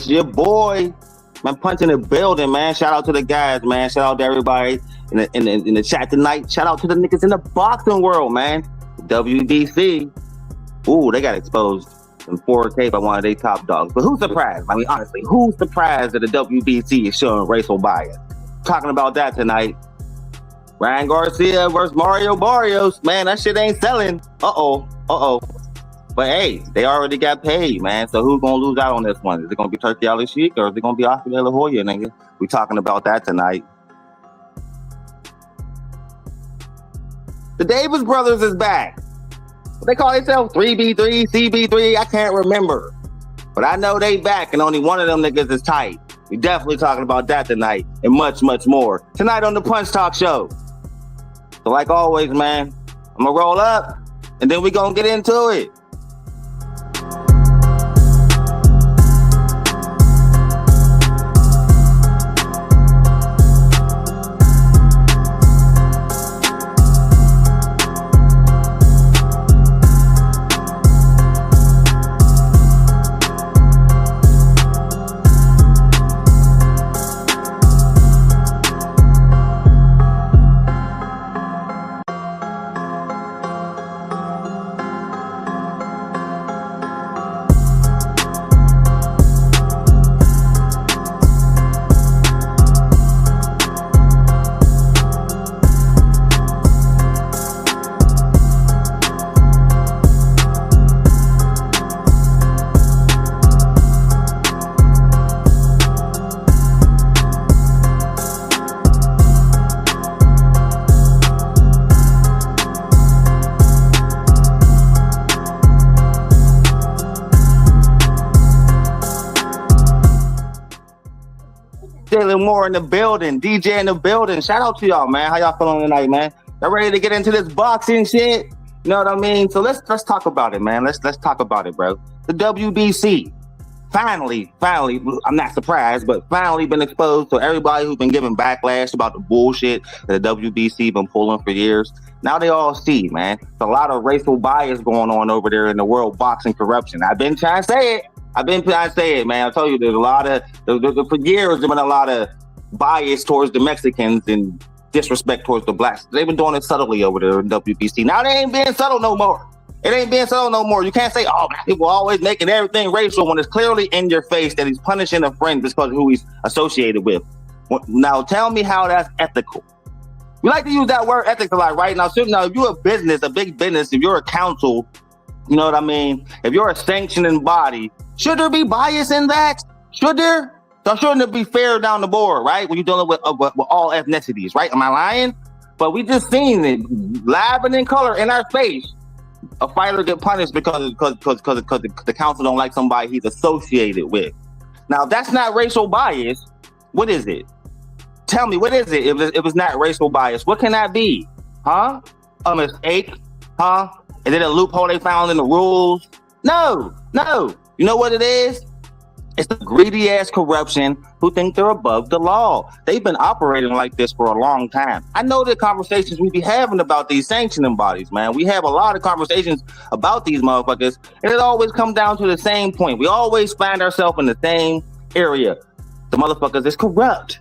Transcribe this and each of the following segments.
It's your boy, man. Punch in the building, man. Shout out to the guys, man. Shout out to everybody in the chat tonight. Shout out to the niggas in the boxing world, man. WBC. Ooh, they got exposed in 4K by one of their top dogs. But who's surprised? I mean, honestly, who's surprised that the WBC is showing racial bias? Talking about that tonight. Ryan Garcia versus Mario Barrios. Man, that shit ain't selling. Uh-oh. But hey, they already got paid, man. So who's gonna lose out on this one? Is it gonna be Turkey Ali Sheik or is it gonna be Oscar De La Hoya, nigga? We talking about that tonight. The Davis brothers is back. They call themselves 3B3, CB3. I can't remember. But I know they back and only one of them niggas is tight. We definitely talking about that tonight and much, much more. Tonight on the Punch Talk Show. So like always, man, I'm gonna roll up and then we gonna get into it. More in the building, DJ in the building. Shout out to y'all, man. How y'all feeling tonight, man? Y'all ready to get into this boxing shit? You know what I mean? So let's talk about it, man. Let's talk about it, bro. The WBC finally, I'm not surprised, but finally been exposed to everybody who's been giving backlash about the bullshit that the WBC been pulling for years. Now they all see, man. There's a lot of racial bias going on over there in the world boxing corruption. I've been trying to say it, man. I tell you, there's a lot of, for years, there's been a lot of bias towards the Mexicans and disrespect towards the blacks. They've been doing it subtly over there in WBC. Now they ain't being subtle no more. It ain't being subtle no more. You can't say, oh, black people always making everything racial when it's clearly in your face that he's punishing a friend because of who he's associated with. Now tell me how that's ethical. We like to use that word ethics a lot, right? Now, if you're a business, a big business, if you're a council, you know what I mean? If you're a sanctioning body, should there be bias in that? Should there? So shouldn't it be fair down the board, right? When you're dealing with all ethnicities, right? Am I lying? But we just seen it live and in color in our face. A fighter get punished because the council don't like somebody he's associated with. Now, if that's not racial bias, what is it? Tell me, what is it if it's not racial bias? What can that be? Huh? A mistake? Huh? Is it a loophole they found in the rules? No. You know what it is? It's the greedy ass corruption who think they're above the law. They've been operating like this for a long time. I know the conversations we be having about these sanctioning bodies, man. We have a lot of conversations about these motherfuckers, and it always comes down to the same point. We always find ourselves in the same area. The motherfuckers is corrupt.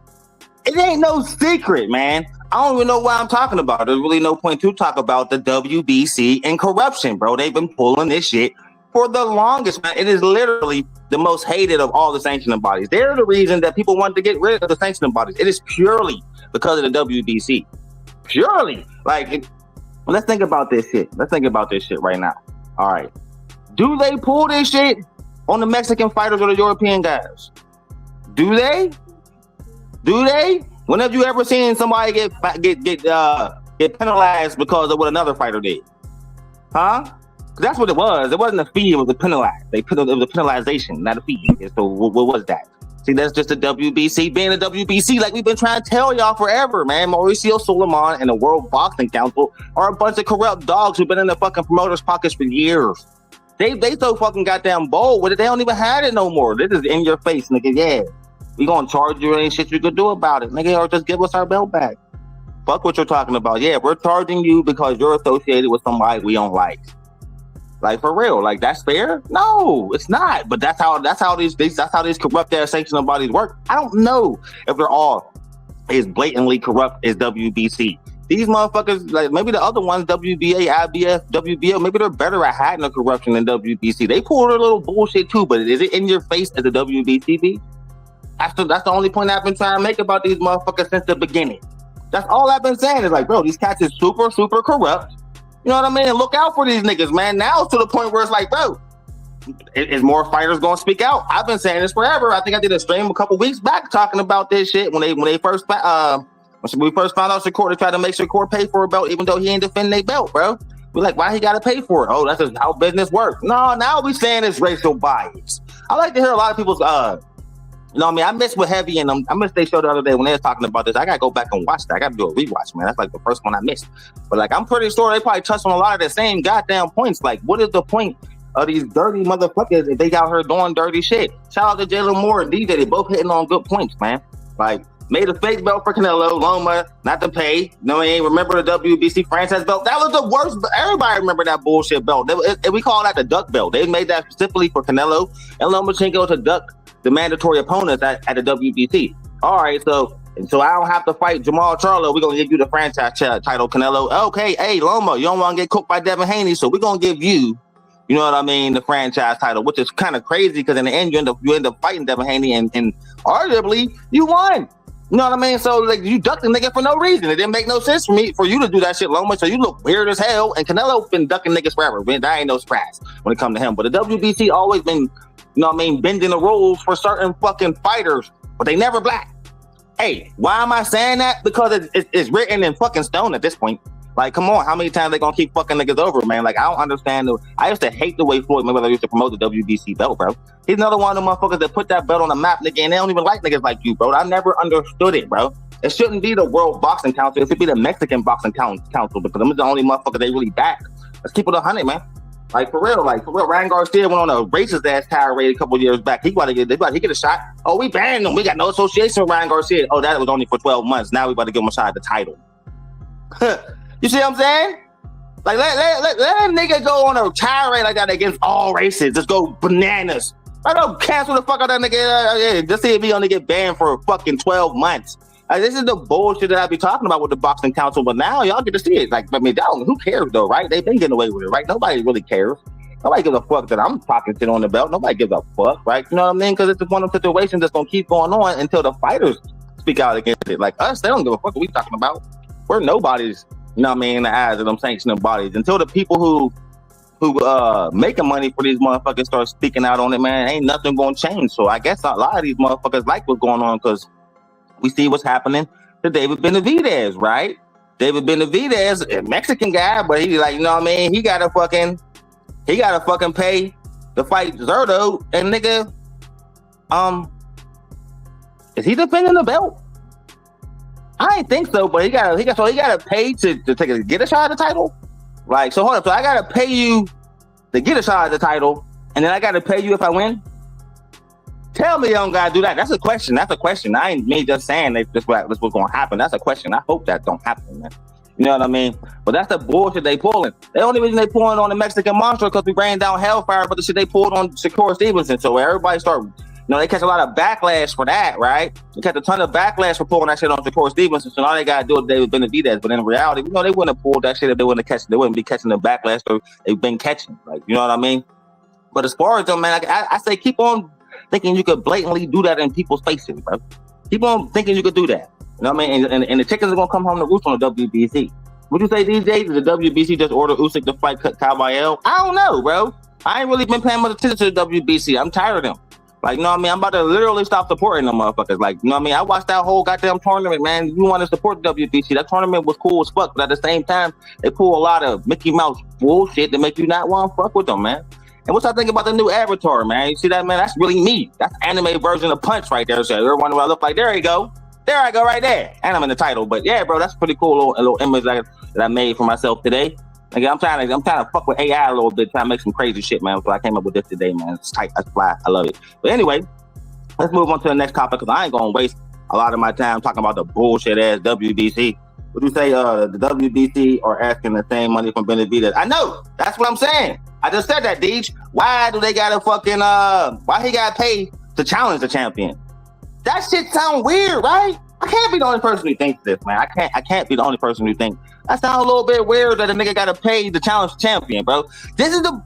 It ain't no secret, man. I don't even know why I'm talking about it. There's really no point to talk about the WBC and corruption, bro. They've been pulling this shit for the longest, man. It is literally the most hated of all the sanctioning bodies. They're the reason that people want to get rid of the sanctioning bodies. It is purely because of the WBC. Purely. Let's think about this shit. Let's think about this shit right now. All right. Do they pull this shit on the Mexican fighters or the European guys? Do they? When have you ever seen somebody get penalized because of what another fighter did? Huh? That's what it was. It wasn't a fee. It was a penalized. It was a penalization, not a fee. So what was that? See, that's just the WBC being a WBC, like we've been trying to tell y'all forever, man. Mauricio Suleiman and the World Boxing Council are a bunch of corrupt dogs who've been in the fucking promoters' pockets for years. They so fucking goddamn bold with it. They don't even have it no more. This is in your face, nigga. Yeah, we gonna charge you. Ain't shit you could do about it, nigga. Or just give us our belt back. Fuck what you're talking about. Yeah, we're charging you because you're associated with somebody we don't like. Like for real, like that's fair? No, it's not. But that's how these corrupt ass sanctioning bodies work. I don't know if they're all as blatantly corrupt as WBC. These motherfuckers, like maybe the other ones, WBA, IBF, WBO, maybe they're better at hiding the corruption than WBC. They pull their little bullshit too, but is it in your face as a WBC? That's the only point I've been trying to make about these motherfuckers since the beginning. That's all I've been saying is like, bro, these cats is super, super corrupt. You know what I mean? And look out for these niggas, man. Now it's to the point where it's like, bro, is more fighters gonna speak out? I've been saying this forever. I think I did a stream a couple weeks back talking about this shit when we first found out Shakur to try to make Shakur pay for a belt, even though he ain't defending their belt, bro. We're like, why he gotta pay for it? Oh, that's just how business works. No, now we saying it's racial bias. I like to hear a lot of people's you know what I mean? I missed with Heavy and I missed their show the other day when they were talking about this. I gotta go back and watch that. I gotta do a rewatch, man. That's like the first one I missed. But like, I'm pretty sure they probably touched on a lot of the same goddamn points. Like, what is the point of these dirty motherfuckers if they got her doing dirty shit? Shout out to Jalen Moore and DJ. They both hitting on good points, man. Like, made a fake belt for Canelo, Loma, not to pay. You know what I mean? Remember the WBC franchise belt? That was the worst. Everybody remember that bullshit belt. We call that the duck belt. They made that specifically for Canelo and Lomachenko to duck the mandatory opponents at the WBC. All right, so I don't have to fight Jamal Charlo. We're going to give you the franchise title, Canelo. Okay, hey, Loma, you don't want to get cooked by Devin Haney, so we're going to give you, you know what I mean, the franchise title, which is kind of crazy because in the end, you end up fighting Devin Haney and arguably you won. You know what I mean? So like you ducked the nigga for no reason. It didn't make no sense for you to do that shit, Loma. So you look weird as hell. And Canelo been ducking niggas forever. That ain't no surprise when it comes to him. But the WBC always been, you know what I mean, bending the rules for certain fucking fighters, but they never black. Hey, why am I saying that? Because it's written in fucking stone at this point. Like, come on, how many times they gonna keep fucking niggas over, man? Like, I don't understand. I used to hate the way Floyd Mayweather used to promote the WBC belt, bro. He's another one of the motherfuckers that put that belt on the map, nigga, and they don't even like niggas like you, bro. I never understood it, bro. It shouldn't be the World Boxing Council. It should be the Mexican Boxing Council because I'm the only motherfucker they really back. Let's keep it 100, man. Like, for real. Ryan Garcia went on a racist ass tirade a couple years back. He get a shot. Oh, we banned him. We got no association with Ryan Garcia. Oh, that was only for 12 months. Now we about to give him a shot at the title. You see what I'm saying? Like, let a nigga go on a tirade like that against all races. Just go bananas. I don't cancel the fuck out that nigga. Just see if he only get banned for fucking 12 months. Like, this is the bullshit that I be talking about with the Boxing Council, but now y'all get to see it. Like, I mean, who cares though, right? They've been getting away with it, right? Nobody really cares. Nobody gives a fuck that I'm talking shit on the belt. Nobody gives a fuck, right? You know what I mean? Because it's one of the situations that's gonna keep going on until the fighters speak out against it. Like us, they don't give a fuck what we talking about. We're nobodies. You know what I mean, in the eyes of them sanctioning bodies. Until the people who making money for these motherfuckers start speaking out on it, man, ain't nothing gonna change. So I guess a lot of these motherfuckers like what's going on because we see what's happening to David Benavidez, right? David Benavidez, a Mexican guy, but he like, you know what I mean? He gotta fucking pay to fight Zerto, and nigga, is he defending the belt? I ain't think so, but he gotta pay to get a shot at the title. Like, so hold up, so I gotta pay you to get a shot at the title, and then I gotta pay you if I win. Tell me you don't gotta do that. That's a question. I ain't me just saying this what's gonna happen. That's a question. I hope that don't happen, man. You know what I mean? But that's the bullshit they pulling. The only reason they pulling on the Mexican monster because we ran down Hellfire, but the shit they pulled on Shakur Stevenson. So everybody start. You know, they catch a lot of backlash for that, right? They catch a ton of backlash for pulling that shit on Shakur Stevenson. So all they gotta do is David Benavidez. But in reality, you know, they wouldn't have pulled that shit if they wouldn't be catching the backlash they've been catching. Like, you know what I mean? But as far as them, man, I say keep on thinking you could blatantly do that in people's faces, bro. Keep on thinking you could do that. You know what I mean? And the chickens are gonna come home to roost on the WBC. Would you say these days did the WBC just order Usyk to fight Cowboy? I don't know, bro. I ain't really been paying much attention to the WBC. I'm tired of them. Like, you know what I mean? I'm about to literally stop supporting them motherfuckers. Like, you know what I mean? I watched that whole goddamn tournament, man. You want to support the WBC. That tournament was cool as fuck. But at the same time, they pull a lot of Mickey Mouse bullshit to make you not want to fuck with them, man. And what y'all think about the new Avatar, man? You see that, man? That's really me. That's anime version of Punch right there. So everyone who I look like, there you go. There I go right there. And I'm in the title. But yeah, bro, that's a pretty cool little image that I made for myself today. Like, I'm trying to fuck with AI a little bit, trying to make some crazy shit, man. So I came up with this today, man. It's tight. That's fly. I love it. But anyway, let's move on to the next topic because I ain't gonna waste a lot of my time talking about the bullshit ass WBC. Would you say the WBC are asking the same money from Benavidez? I know. That's what I'm saying. I just said that, Deej. Why do they gotta fucking why he gotta pay to challenge the champion? That shit sound weird, right? I can't be the only person who thinks this, man. I can't be the only person who thinks that sounds a little bit weird that a nigga gotta pay to challenge the champion, bro. This is the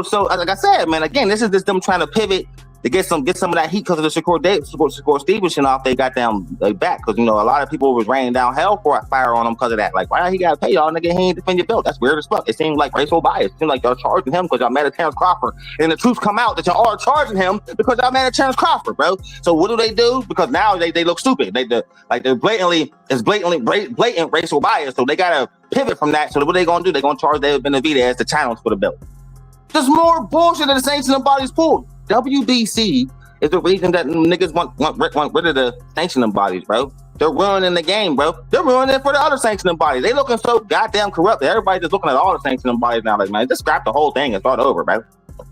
so like I said, man. Again, this is just them trying to pivot to get some of that heat because of the Shakur Stevenson off they got down back, because you know a lot of people was raining down hell for a fire on him because of that. Like, why he gotta pay y'all, nigga? He ain't defend your belt. That's weird as fuck. It seems like racial bias. It seems like y'all charging him because y'all mad at Terrence Crawford, and the truth come out that y'all are charging him because y'all mad at Terrence Crawford, bro. So what do? Because now they look stupid. They're blatant racial bias. So they gotta pivot from that. So what they gonna do? They gonna charge David Benavidez as the challenge for the belt. Just more bullshit that the sanctioning bodies pulled. WBC is the reason that niggas want rid of the sanctioning bodies, bro. They're ruining the game, bro. They're ruining it for the other sanctioning bodies. They looking so goddamn corrupt that everybody's just looking at all the sanctioning bodies now. Like, man, just scrap the whole thing and start over, bro.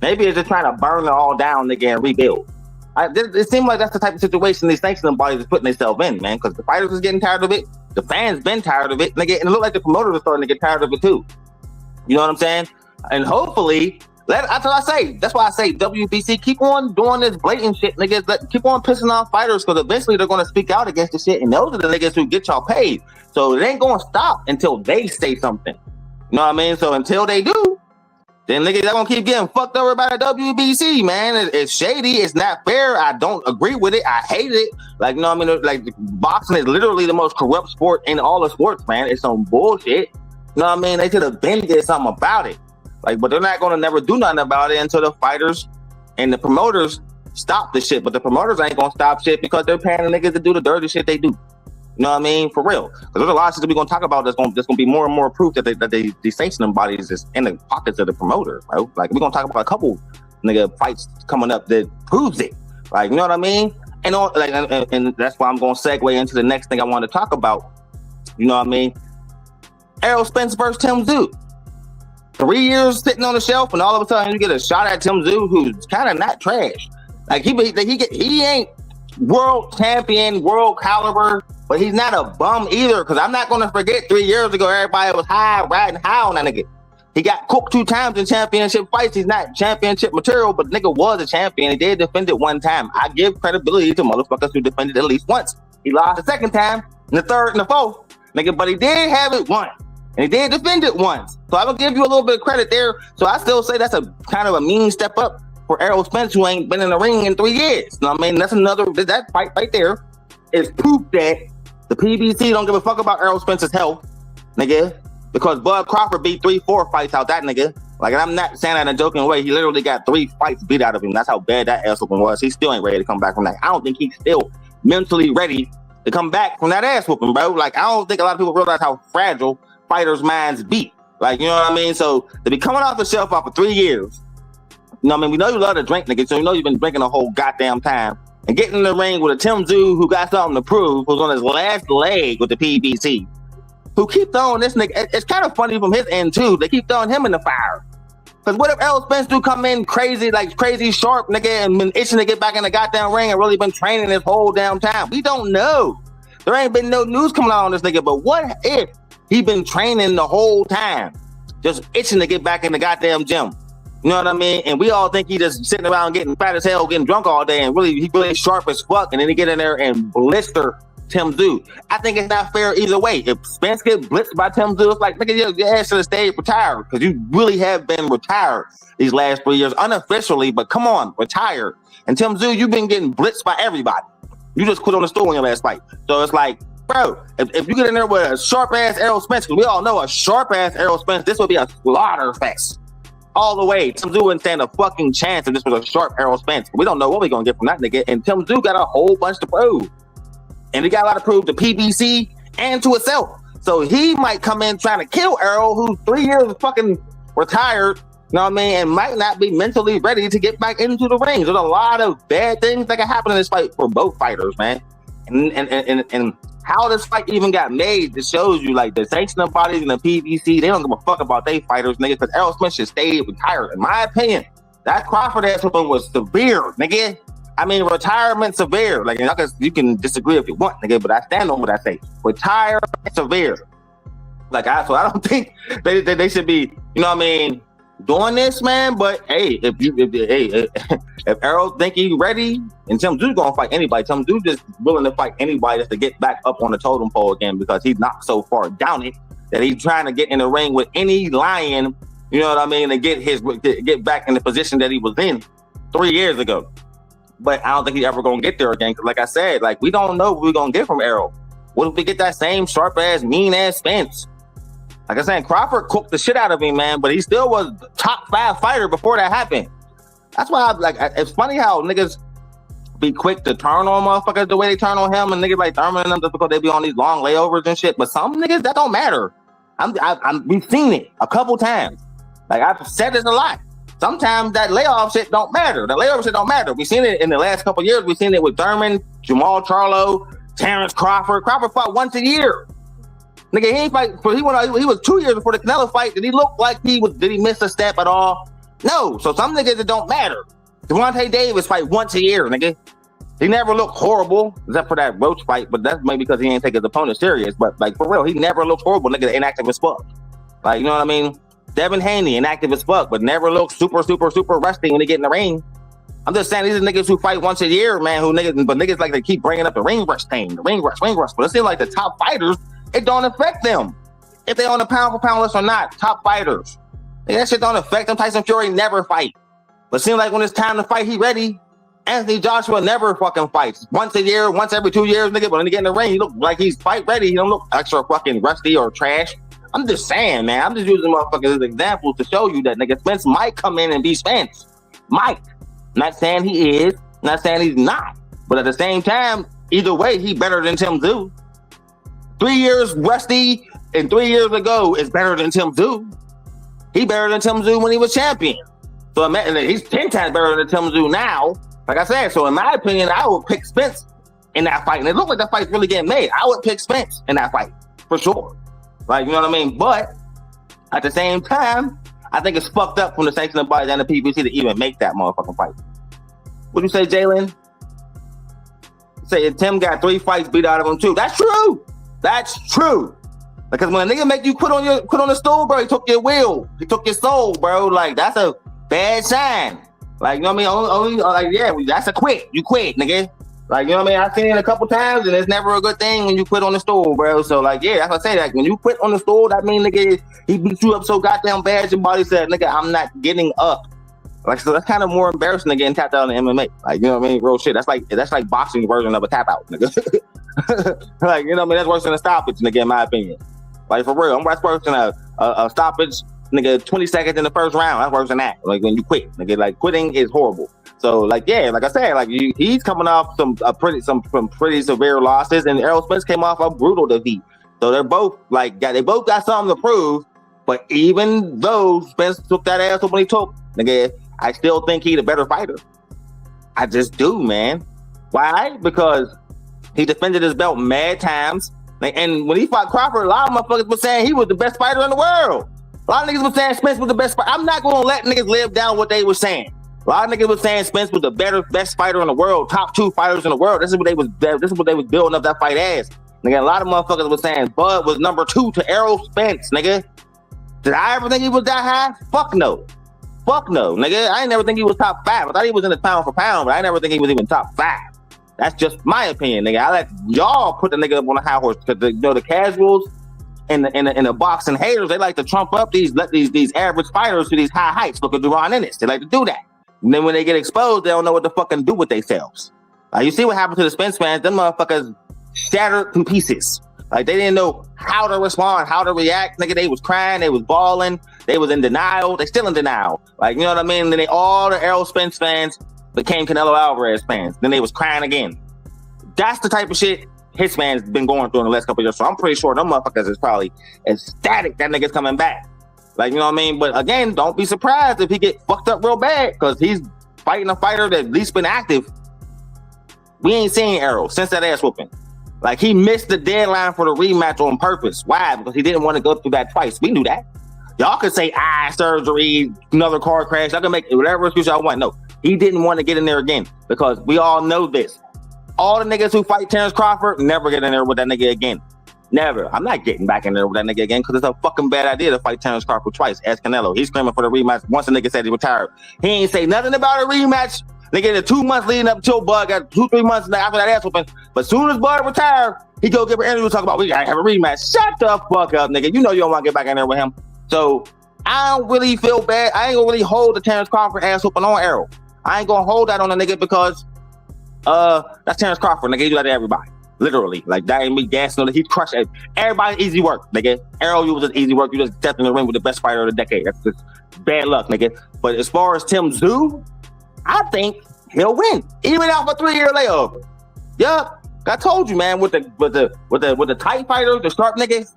Maybe it's just trying to burn it all down, nigga, and rebuild. It seems like that's the type of situation these sanctioning bodies is putting themselves in, man, because the fighters is getting tired of it. The fans been tired of it, nigga, and it look like the promoters are starting to get tired of it too. You know what I'm saying? And hopefully, that's what I say. That's why I say WBC, keep on doing this blatant shit, niggas. Keep on pissing off fighters, because eventually they're going to speak out against the shit, and those are the niggas who get y'all paid. So it ain't going to stop until they say something. You know what I mean? So until they do, then niggas are going to keep getting fucked over by the WBC, man. It's shady. It's not fair. I don't agree with it. I hate it. Like, you know what I mean? Like, boxing is literally the most corrupt sport in all the sports, man. It's some bullshit. You know what I mean? They should have been did something about it. Like, but they're not going to never do nothing about it until the fighters and the promoters stop the shit. But the promoters ain't going to stop shit because they're paying the niggas to do the dirty shit they do. You know what I mean? For real. Because there's a lot of shit that we're going to talk about that's going to be more and more proof that the sanctioning bodies is in the pockets of the promoter, bro. Like, we're going to talk about a couple nigga fights coming up that proves it. Like, you know what I mean? And that's why I'm going to segue into the next thing I want to talk about. You know what I mean? Errol Spence versus Tim Tszyu. 3 years sitting on the shelf, and all of a sudden you get a shot at Tim Tszyu, who's kind of not trash. Like, he ain't world champion, world caliber, but he's not a bum either. Because I'm not going to forget 3 years ago, everybody was riding high on that nigga. He got cooked 2 times in championship fights. He's not championship material, but nigga was a champion. He did defend it 1 time. I give credibility to motherfuckers who defended at least once. He lost the 2nd time, and the 3rd, and the 4th, nigga, but he did have it once. And he did defend it once. So I'm going to give you a little bit of credit there. So I still say that's a kind of a mean step up for Errol Spence, who ain't been in the ring in 3 years. You know what I mean? That fight right there is proof that the PBC don't give a fuck about Errol Spence's health, nigga, because Bud Crawford beat 3-4 fights out that nigga. Like, and I'm not saying that in a joking way. He literally got 3 fights beat out of him. That's how bad that ass whooping was. He still ain't ready to come back from that. I don't think he's still mentally ready to come back from that ass whooping, bro. Like, I don't think a lot of people realize how fragile fighters' minds beat. Like, you know what I mean? So to be coming off the shelf after 3 years, you know what I mean? We know you love to drink, nigga, so you know you've been drinking the whole goddamn time. And getting in the ring with a Tim Tszyu who got something to prove, who's on his last leg with the PBC, who keep throwing this nigga. It's kind of funny from his end too. They keep throwing him in the fire. Because what if Errol Spence do come in crazy sharp, nigga, and been itching to get back in the goddamn ring and really been training this whole damn time? We don't know. There ain't been no news coming out on this nigga, but what if he been training the whole time, just itching to get back in the goddamn gym? You know what I mean? And we all think he just sitting around getting fat as hell, getting drunk all day, and he really sharp as fuck, and then he get in there and blister Tim Tszyu. I think it's not fair either way. If Spence gets blitzed by Tim Tszyu, it's like, nigga, your ass should have stayed retired, because you really have been retired these last 3 years, unofficially, but come on, retired. And Tim Tszyu, you've been getting blitzed by everybody. You just quit on the stool in your last fight. So it's like, bro, if you get in there with a sharp-ass Errol Spence, because we all know a sharp-ass Errol Spence, this would be a slaughter fest. All the way. Tim Tszyu wouldn't stand a fucking chance if this was a sharp Errol Spence. We don't know what we're going to get from that nigga. And Tim Tszyu got a whole bunch to prove. And he got a lot to prove to PBC and to itself. So he might come in trying to kill Errol, who's 3 years fucking retired, you know what I mean, and might not be mentally ready to get back into the ring. There's a lot of bad things that can happen in this fight for both fighters, man. And how this fight even got made, it shows you, like, the sanctioning bodies and the PBC, they don't give a fuck about they fighters, nigga, because Errol Spence should stay retired. In my opinion, that Crawford ass whooping was severe, nigga. I mean, retirement severe. Like, you can disagree if you want, nigga, but I stand on what I say. Retirement severe. Like, so I don't think they should be, you know what I mean, doing this, man. But hey, if Errol think he's ready, and Tim Tszyu gonna fight anybody, Tim Tszyu just willing to fight anybody just to get back up on the totem pole again because he's not so far down it that he's trying to get in the ring with any lion. You know what I mean? And get back in the position that he was in 3 years ago. But I don't think he's ever gonna get there again. Cause like I said, like we don't know what we're gonna get from Errol. What if we get that same sharp ass, mean ass Spence? Like I said, Crawford cooked the shit out of him, man. But he still was top 5 fighter before that happened. That's why it's funny how niggas be quick to turn on motherfuckers the way they turn on him, and niggas like Thurman and them just because they be on these long layovers and shit. But some niggas that don't matter. We've seen it a couple times. Like I've said this a lot. Sometimes that layoff shit don't matter. The layover shit don't matter. We've seen it in the last couple of years. We've seen it with Thurman, Jamal Charlo, Terrence Crawford. Crawford fought once a year. Nigga, he ain't fight. He was 2 years before the Canelo fight. Did he look like did he miss a step at all? No. So some niggas it don't matter. Devontae Davis fight once a year, nigga. He never looked horrible, except for that Roach fight, but that's maybe because he ain't take his opponent serious. But like for real, he never looked horrible, nigga, inactive as fuck. Like, you know what I mean? Devin Haney, inactive as fuck, but never look super rusty when they get in the ring. I'm just saying these are niggas who fight once a year, man. But niggas like they keep bringing up the ring rush thing, the ring rush. But it seems like the top fighters, it don't affect them if they on the pound for pound list or not. Top fighters, that shit don't affect them. Tyson Fury never fight, but seems like when it's time to fight, he ready. Anthony Joshua never fucking fights. Once a year, once every 2 years, nigga. But when he get in the ring, he look like he's fight ready. He don't look extra fucking rusty or trash. I'm just saying, man. I'm just using motherfuckers as examples to show you that nigga Spence might come in and be Spence. Might. Not saying he is. Not saying he's not. But at the same time, either way, he better than Tim Tszyu. 3 years rusty and 3 years ago is better than Tim Tszyu. He better than Tim Tszyu when he was champion. So he's 10 times better than Tim Tszyu now. Like I said, so in my opinion, I would pick Spence in that fight. And it looked like that fight's really getting made. I would pick Spence in that fight, for sure. Like, you know what I mean? But at the same time, I think it's fucked up from the sanctioning bodies and the PBC to even make that motherfucking fight. What'd you say, Jalen? Say Tim got 3 fights beat out of him too. That's true. That's true. Because when a nigga make you quit on the stool, bro, he took your will. He took your soul, bro. Like, that's a bad sign. Like, you know what I mean? Only that's a quit. You quit, nigga. Like, you know what I mean? I've seen it a couple times, and it's never a good thing when you quit on the stool, bro. So, like, yeah, that's what I say. Like, when you quit on the stool, that mean, nigga, he beat you up so goddamn bad, your body said, nigga, I'm not getting up. Like, so that's kind of more embarrassing than getting tapped out in MMA. Like, you know what I mean? Real shit. That's like boxing version of a tap out, nigga. Like, you know what I mean? That's worse than a stoppage, nigga, in my opinion. Like, for real. That's worse than a stoppage, nigga, 20 seconds in the first round. That's worse than that. Like, when you quit, nigga. Like, quitting is horrible. So, like, yeah, like I said, like he's coming off some pretty severe losses, and Errol Spence came off a brutal defeat. So they're both they both got something to prove. But even though Spence took that ass up when he took, nigga, I still think he's a better fighter. I just do, man. Why? Because he defended his belt mad times, and when he fought Crawford, a lot of motherfuckers were saying he was the best fighter in the world. A lot of niggas were saying Spence was the best fighter. I'm not gonna let niggas live down what they were saying. A lot of niggas was saying Spence was the best fighter in the world, top 2 fighters in the world. This is what they was building up that fight as. Nigga, a lot of motherfuckers was saying Bud was number 2 to Errol Spence, nigga. Did I ever think he was that high? Fuck no, nigga. I ain't never think he was top 5. I thought he was in the pound for pound, but I never think he was even top 5. That's just my opinion, nigga. I let y'all put the nigga up on a high horse because the casuals and the boxing haters, they like to trump up these average fighters to these high heights. Look at Duran Ennis. They like to do that. And then when they get exposed, they don't know what to fucking do with themselves. You see what happened to the Spence fans? Them motherfuckers shattered to pieces. Like, they didn't know how to respond, how to react. Nigga, they was crying, they was bawling, they was in denial. They still in denial. Like, you know what I mean? Then all the Errol Spence fans became Canelo Alvarez fans. Then they was crying again. That's the type of shit his fans been going through in the last couple of years. So I'm pretty sure them motherfuckers is probably ecstatic that nigga's coming back. Like, you know what I mean? But again, don't be surprised if he get fucked up real bad, because he's fighting a fighter that at least been active. We ain't seen Errol since that ass whooping. Like, he missed the deadline for the rematch on purpose. Why? Because he didn't want to go through that twice. We knew that. Y'all could say eye surgery, another car crash. Y'all can make whatever excuse y'all want. No, he didn't want to get in there again, because we all know this. All the niggas who fight Terrence Crawford never get in there with that nigga again. Never. I'm not getting back in there with that nigga again because it's a fucking bad idea to fight Terrence Crawford twice. Ask Canelo. He's screaming for the rematch once the nigga said he retired. He ain't say nothing about a rematch. Nigga, the 2 months leading up till Bud got 2-3 months after that ass whooping. But soon as Bud retired, he go give an interview talk about we gotta have a rematch. Shut the fuck up, nigga. You know you don't want to get back in there with him. So I don't really feel bad. I ain't gonna really hold the Terrence Crawford ass whooping on Errol. I ain't gonna hold that on the nigga because that's Terrence Crawford. Nigga, he do that to everybody. Literally, like that ain't me gassing on it. He's crushed it. Everybody easy work, nigga. Errol, you was just easy work. You just stepped in the ring with the best fighter of the decade. That's just bad luck, nigga. But as far as Tim Tszyu, I think he'll win, even out for 3-year layover. Yup, I told you, man. With the tight fighters, the sharp niggas,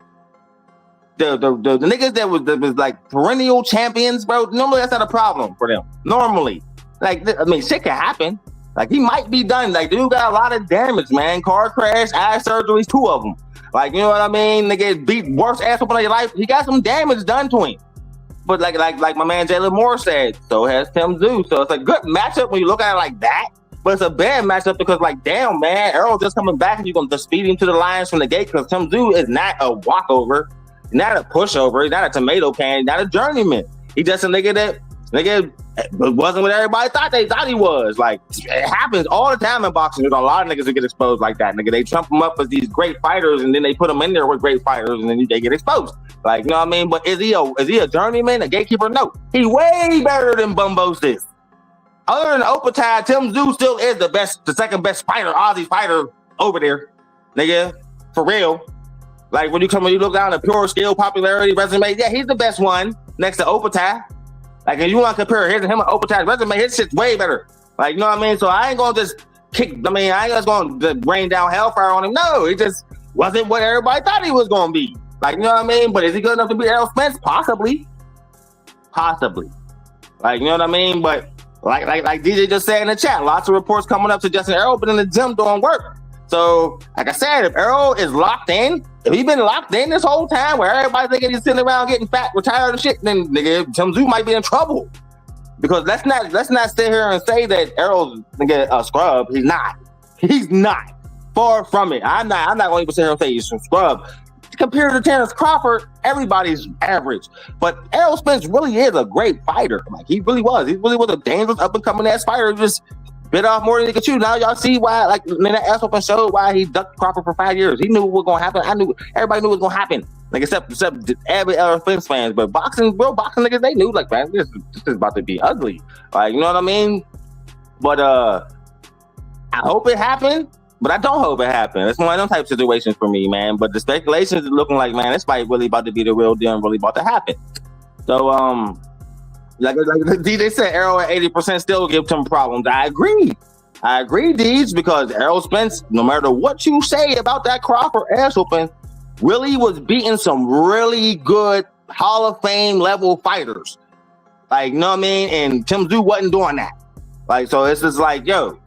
the niggas that was like perennial champions, bro. Normally that's not a problem for them. Normally, like I mean, shit can happen. Like, he might be done. Like, dude got a lot of damage, man. Car crash, eye surgeries, 2 of them. Like, you know what I mean? Nigga beat worst ass up in your life. He got some damage done to him. But like my man Jalen Moore said, so has Tim Tszyu. So it's a good matchup when you look at it like that. But it's a bad matchup because, like, damn, man, Errol just coming back and you're going to just feed him to the lions from the gate because Tim Tszyu is not a walkover, not a pushover, he's not a tomato can, he's not a journeyman. He's just a nigga that wasn't what everybody thought he was. Like, it happens all the time in boxing. There's a lot of niggas who get exposed like that. Nigga, they trump them up as these great fighters, and then they put them in there with great fighters, and then they get exposed. Like, you know what I mean? But is he a journeyman, a gatekeeper? No. He way better than Bumbo is. Other than Opetide, Tim Tszyu still is the second best fighter, Aussie fighter over there. Nigga, for real. Like, when you look down the pure skill, popularity, resume, yeah, he's the best one next to Opetide. Like, if you want to compare him and Opetide's resume, his shit's way better. Like, you know what I mean? So I ain't going to just I ain't just going to rain down hellfire on him. No, it just wasn't what everybody thought he was going to be. Like, you know what I mean? But is he good enough to beat Errol Spence? Possibly. Like, you know what I mean? But like DJ just said in the chat, lots of reports coming up suggesting Errol been in the gym doing work. So, like I said, if Errol is locked in, if he's been locked in this whole time where everybody thinking he's sitting around getting fat, retired and shit, then nigga, Tim Tszyu might be in trouble. Because let's not sit here and say that Errol's nigga a scrub. He's not. He's not. Far from it. I'm not going to even sit here and say he's some scrub. Compared to Terrence Crawford, everybody's average. But Errol Spence really is a great fighter. Like, he really was. He really was a dangerous up and coming ass fighter. Just bit off more than he could chew. Now y'all see why, like, when that ass open showed why he ducked Crawford for 5 years. He knew what was going to happen. Everybody knew what was going to happen. Like, except avid Spence fans. But real boxing niggas, they knew, like, man, this is about to be ugly. Like, you know what I mean? But I hope it happened, but I don't hope it happened. It's one of them type of situations for me, man. But the speculations is looking like, man, this fight really about to be the real deal and really about to happen. So, like DJ said, Errol at 80% still gives him problems. I agree, Deeds, because Errol Spence, no matter what you say about that Crawford ass whooping, really was beating some really good Hall of Fame level fighters. Like, you know what I mean? And Tim Tszyu wasn't doing that. Like, so it's just like, yo.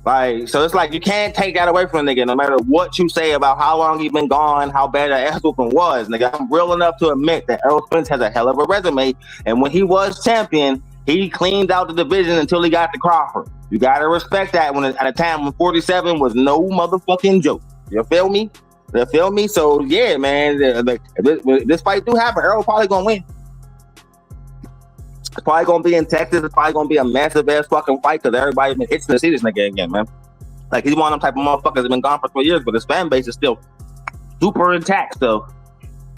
Like, so it's like you can't take that away from a nigga, no matter what you say about how long he's been gone, how bad that ass whooping was. Nigga, I'm real enough to admit that Errol Spence has a hell of a resume. And when he was champion, he cleaned out the division until he got to Crawford. You gotta respect that at a time when 47 was no motherfucking joke. You feel me? So yeah, man, if this fight do happen, Errol probably gonna win. It's probably gonna be in Texas. It's probably gonna be a massive ass fucking fight because everybody's been itching to see this nigga again, man. Like, he's one of them type of motherfuckers that's been gone for 3 years, but his fan base is still super intact. So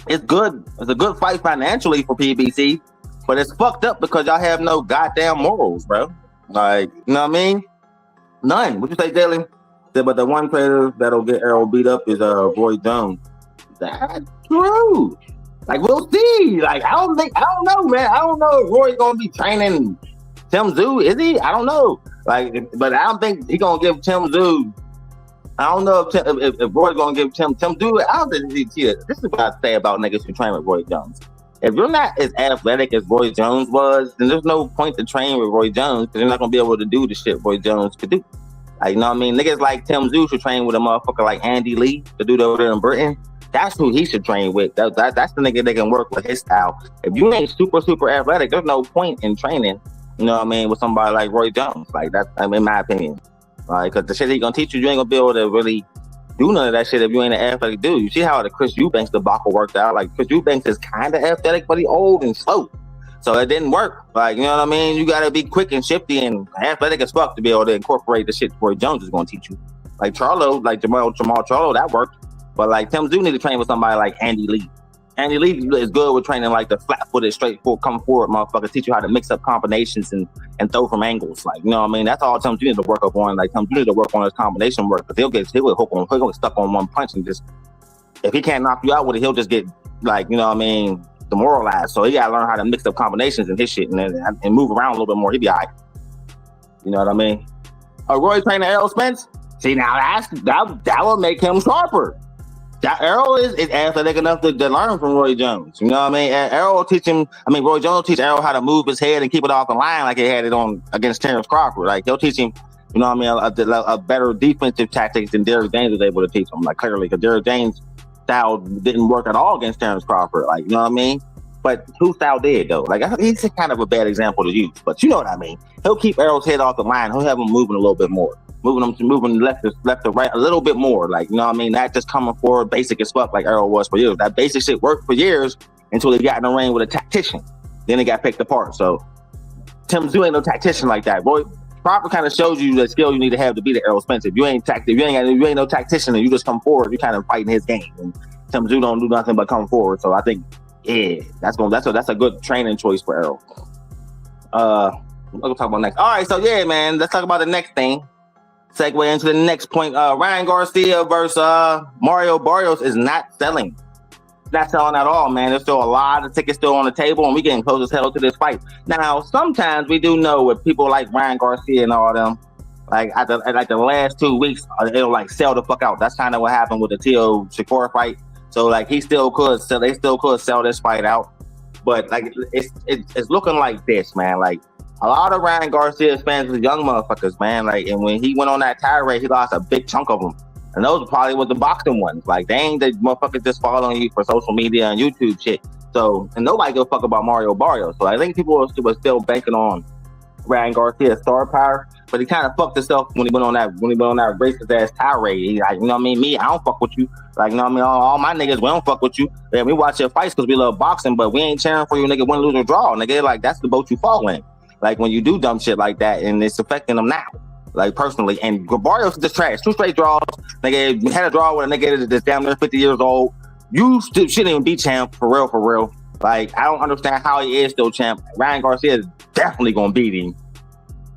it's good. It's a good fight financially for PBC, but it's fucked up because y'all have no goddamn morals, bro. Like, you know what I mean? None. What you say, Daly? But the one player that'll get Errol beat up is Roy Jones. That's true. Like, we'll see. Like, I don't know, man. I don't know if Roy's gonna be training Tim Tszyu. Is he? I don't know. Like, but I don't think he's gonna give Tim Tszyu. I don't know if Roy's gonna give Tim Tszyu. I don't think this is what I say about niggas who train with Roy Jones. If you're not as athletic as Roy Jones was, then there's no point to train with Roy Jones because you're not gonna be able to do the shit Roy Jones could do. Like, you know what I mean? Niggas like Tim Tszyu should train with a motherfucker like Andy Lee, the dude over there in Britain. That's who he should train with. That's the nigga that can work with his style. If you ain't super athletic, there's no point in training, you know what I mean, with somebody like Roy Jones. Like, that's, I mean, in my opinion. Like, because the shit he gonna teach you, you ain't gonna be able to really do none of that shit if you ain't an athletic dude. You see how the Chris Eubanks debacle worked out? Like, Chris Eubanks is kind of athletic, but he old and slow. So it didn't work. Like, you know what I mean? You got to be quick and shifty and athletic as fuck to be able to incorporate the shit Roy Jones is going to teach you. Like Charlo, like Jamal Charlo, that worked. But like Tim Tszyu need to train with somebody like Andy Lee. Andy Lee is good with training like the flat-footed, straightforward, come forward motherfucker, teach you how to mix up combinations and throw from angles. Like, you know what I mean? That's all Tim Tszyu needs to work up on. Like, Tim Tszyu needs to work on his combination work, because he'll get stuck on one punch and just, if he can't knock you out with it, he'll just get, like, you know what I mean, demoralized. So he got to learn how to mix up combinations and his shit and move around a little bit more. He'll be all right. You know what I mean? Roy training Errol Spence? See, now that will make him sharper. That Errol is athletic enough to learn from Roy Jones. You know what I mean? Errol will teach him. I mean, Roy Jones will teach Errol how to move his head and keep it off the line like he had it on against Terrence Crawford. Like, he'll teach him, you know what I mean, a better defensive tactics than Derrick James was able to teach him. Like, clearly, because Derrick James' style didn't work at all against Terrence Crawford. Like, you know what I mean? But whose style did, though? Like, he's kind of a bad example to use. But you know what I mean? He'll keep Errol's head off the line. He'll have him moving a little bit more. Moving left to right a little bit more, like, you know what I mean, not just coming forward basic as fuck like Errol was for years. That basic shit worked for years until he got in the ring with a tactician. Then it got picked apart. So Tim Tszyu ain't no tactician like that. Roy Crawford kind of shows you the skill you need to have to be the Errol Spence. If you ain't no tactician and you just come forward, you kind of fighting his game. And Tim Tszyu don't do nothing but come forward. So I think, yeah, that's a good training choice for Errol. We'll talk about next. All right, so yeah, man, let's talk about the next thing. Segue into the next point. Ryan Garcia versus Mario Barrios is not selling. Not selling at all, man. There's still a lot of tickets still on the table, and we getting close as hell to this fight. Now, sometimes we do know with people like Ryan Garcia and all them, like at the last 2 weeks, it'll like sell the fuck out. That's kind of what happened with the T.O. Shakur fight. So like they still could sell this fight out, but like it's looking like this, man. Like, a lot of Ryan Garcia's fans was young motherfuckers, man. Like, and when he went on that tirade, he lost a big chunk of them. And those probably was the boxing ones. Like, they ain't the motherfuckers just following you for social media and YouTube shit. So, and nobody give a fuck about Mario Barrios. So I think people were still banking on Ryan Garcia's star power. But he kind of fucked himself when he went on that racist ass tirade. He like, you know what I mean? Me, I don't fuck with you. Like, you know what I mean? All my niggas, we don't fuck with you. Yeah, we watch your fights because we love boxing, but we ain't cheering for you, nigga, win, lose, or draw. Nigga, like, that's the boat you fall in. Like, when you do dumb shit like that, and it's affecting them now, like, personally. And Barrios is just trash. 2 straight draws. Nigga had a draw with a nigga that's damn near 50 years old. You shouldn't even be champ, for real. Like, I don't understand how he is still champ. Ryan Garcia is definitely gonna beat him.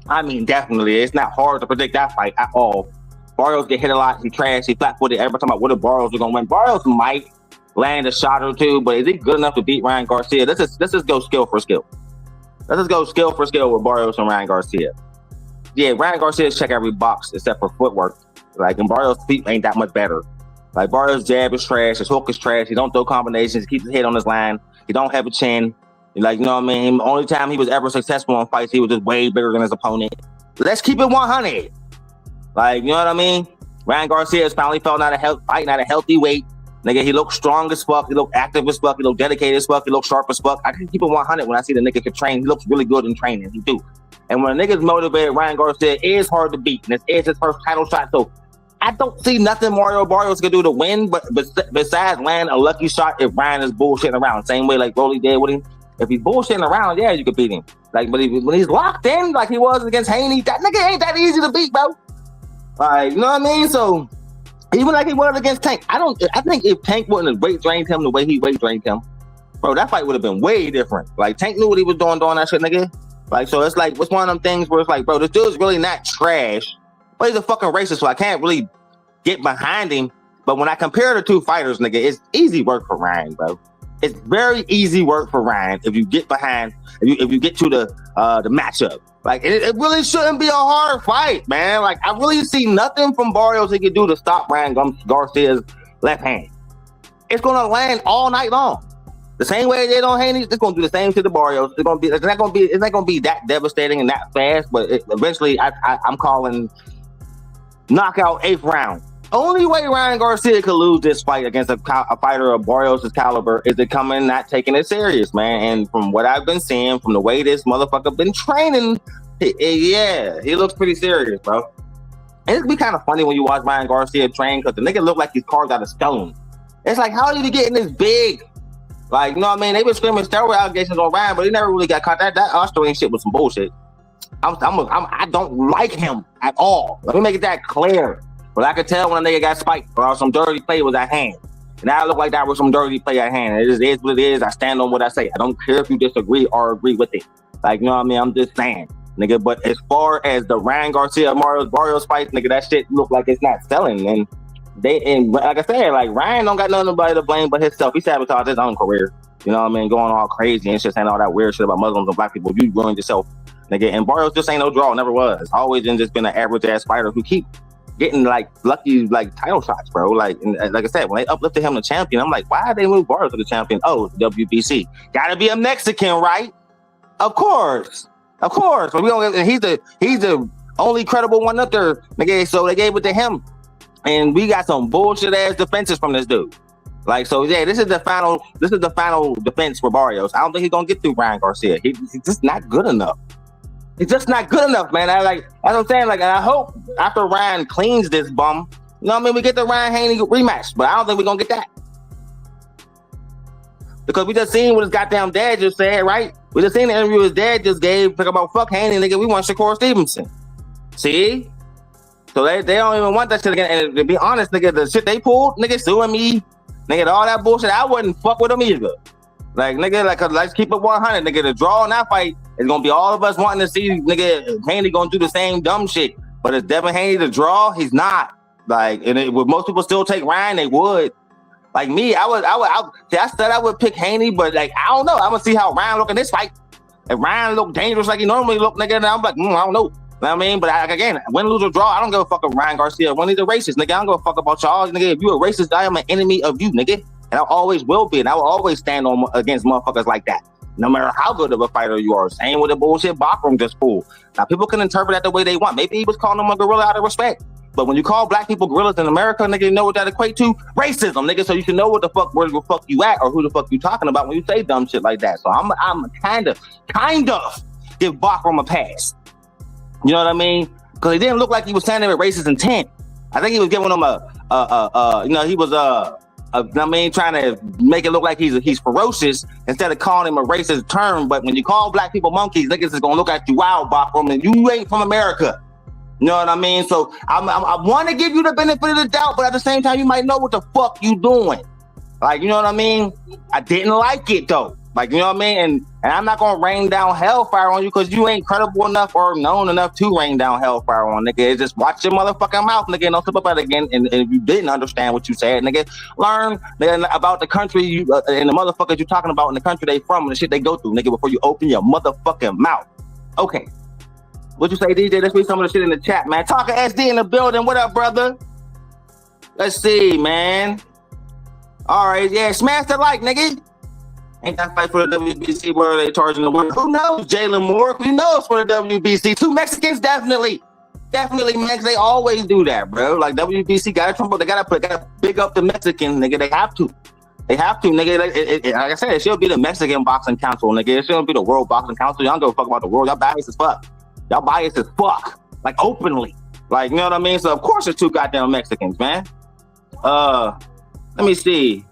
I mean, definitely. It's not hard to predict that fight at all. Barrios get hit a lot. He trash. He flat-footed. Everybody talking about what if Barrios are gonna win. Barrios might land a shot or two, but is he good enough to beat Ryan Garcia? Let's just go skill for skill. Let's just go skill for skill with Barrios and Ryan Garcia. Yeah, Ryan Garcia's check every box except for footwork. Like, and Barrios' feet ain't that much better. Like, Barrios' jab is trash. His hook is trash. He don't throw combinations. He keeps his head on his line. He don't have a chin. Like, you know what I mean? The only time he was ever successful in fights, he was just way bigger than his opponent. Let's keep it 100. Like, you know what I mean? Ryan Garcia has finally fighting at a healthy weight. Nigga, he looks strong as fuck. He look active as fuck. He look dedicated as fuck. He look sharp as fuck. I can keep it 100 when I see the nigga can train. He looks really good in training. He do. And when a nigga's motivated, Ryan Garcia is hard to beat. And this is his first title shot. So I don't see nothing Mario Barrios can do to win, but besides land a lucky shot if Ryan is bullshitting around. Same way like Rolly did with him. If he's bullshitting around, yeah, you could beat him. Like, but when he's locked in, like he was against Haney, that nigga ain't that easy to beat, bro. Like, you know what I mean? So even like he was against Tank, I think if Tank wouldn't have weight drained him the way he weight drained him, bro, that fight would have been way different. Like, Tank knew what he was doing that shit, nigga. Like, so it's like, it's one of them things where it's like, bro, this dude's really not trash, but he's a fucking racist, so I can't really get behind him. But when I compare the two fighters, nigga, it's easy work for Ryan, bro. It's very easy work for Ryan if you get behind, if you get to the matchup. Like, it really shouldn't be a hard fight, man. Like, I really see nothing from Barrios he can do to stop Ryan Garcia's left hand. It's gonna land all night long. The same way they don't Haney, it's gonna do the same to the Barrios. It's not gonna be that devastating and that fast, but eventually I'm calling knockout 8th round. Only way Ryan Garcia could lose this fight against a fighter of Barrios' caliber is to come in not taking it serious, man. And from what I've been seeing, from the way this motherfucker been training, he looks pretty serious, bro. And it's be kind of funny when you watch Ryan Garcia train because the nigga look like he's carved out of stone. It's like, how did he get in this big? Like, you know what I mean? They been screaming steroid allegations on Ryan, but he never really got caught. That Australian shit was some bullshit. I don't like him at all. Let me make it that clear. But I could tell when a nigga got spiked or some dirty play was at hand. And I look like that was some dirty play at hand. It just is what it is. I stand on what I say. I don't care if you disagree or agree with it. Like, you know what I mean? I'm just saying, nigga. But as far as the Ryan Garcia, Barrios fight, nigga, that shit look like it's not selling. And like I said, like Ryan don't got nobody to blame but himself. He sabotaged his own career. You know what I mean? Going all crazy and just saying all that weird shit about Muslims and black people. You ruined yourself, nigga. And Barrios just ain't no draw. Never was. Always just been an average ass fighter who keep getting like lucky like title shots, bro. Like, and like I said, when they uplifted him to champion, I'm like, why did they move Barrios to the champion? Oh, WBC. Gotta be a Mexican, right? Of course. But we don't. He's the only credible one up there, nigga. So they gave it to him. And we got some bullshit ass defenses from this dude. Like, so yeah, this is the final defense for Barrios. I don't think he's gonna get through Ryan Garcia. He's just not good enough. He's just not good enough, man. That's what I'm saying. Like, and I hope after Ryan cleans this bum, you know what I mean, we get the Ryan Haney rematch. But I don't think we're gonna get that. Because we just seen what his goddamn dad just said, right? We just seen the interview his dad just gave, talk about fuck Haney, nigga, we want Shakur Stevenson. See? So they don't even want that shit again. And to be honest, nigga, the shit they pulled, nigga, suing me, nigga, all that bullshit, I wouldn't fuck with them either. Like, nigga, like, let's keep it 100. Nigga, the draw in that fight is gonna be all of us wanting to see, nigga, Haney gonna do the same dumb shit. But is Devin Haney the draw? He's not. Like, and would most people still take Ryan? They would. Like me, I said I would pick Haney, but like, I don't know. I'm gonna see how Ryan look in this fight. If Ryan look dangerous like he normally look, nigga, I'm like, I don't know. You know what I mean? But again, win, lose, or draw, I don't give a fuck if Ryan Garcia win. He's a racist, nigga. I don't give a fuck about y'all, nigga. If you a racist, I am an enemy of you, nigga. And I always will be, and I will always stand on against motherfuckers like that. No matter how good of a fighter you are. Same with the bullshit Bachram just pulled. Now, people can interpret that the way they want. Maybe he was calling them a gorilla out of respect. But when you call black people gorillas in America, nigga, you know what that equate to? Racism, nigga. So you can know what the fuck, where the fuck you at, or who the fuck you talking about when you say dumb shit like that. So I'm kind of give Bachram a pass. You know what I mean? Because he didn't look like he was saying it with racist intent. I think he was giving them he was I mean, trying to make it look like he's ferocious instead of calling him a racist term. But when you call black people monkeys, niggas is gonna look at you wild, Bachram, and you ain't from America. You know what I mean? So I want to give you the benefit of the doubt, but at the same time, you might know what the fuck you doing. Like, you know what I mean? I didn't like it though. Like, you know what I mean? And I'm not gonna rain down hellfire on you because you ain't credible enough or known enough to rain down hellfire on, nigga. It's just watch your motherfucking mouth, nigga, and don't slip up at it again. And if you didn't understand what you said, nigga, learn nigga, about the country you and the motherfuckers you talking about in the country they from and the shit they go through, nigga, before you open your motherfucking mouth. Okay. What you say, DJ? Let's read some of the shit in the chat, man. Talker SD in the building. What up, brother? Let's see, man. All right, yeah, smash the like, nigga. Ain't that fight for the WBC where they charging the winner? Who knows? Jalen Moore? Who knows for the WBC? 2 Mexicans, definitely, Mex. They always do that, bro. Like WBC got to trouble. They gotta big up the Mexicans, nigga. They have to, nigga. Like I said, it should be the Mexican Boxing Council, nigga. It shouldn't be the World Boxing Council. Y'all don't give a fuck about the world. Y'all biased as fuck. Like openly. Like, you know what I mean? So of course there's 2 goddamn Mexicans, man. Let me see.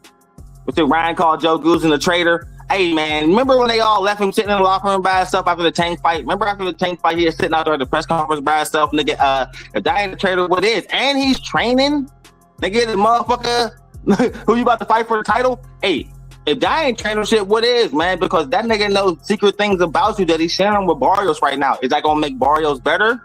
Ryan called Joe Goosen a traitor. Hey, man, remember when they all left him sitting in the locker room by himself after the Tank fight? Remember after the Tank fight, he was sitting out there at the press conference by himself, nigga, if that ain't a traitor, what is? And he's training? Nigga, the motherfucker who you about to fight for the title? Hey, if that ain't traitor shit, what is, man? Because that nigga knows secret things about you that he's sharing with Barrios right now. Is that gonna make Barrios better?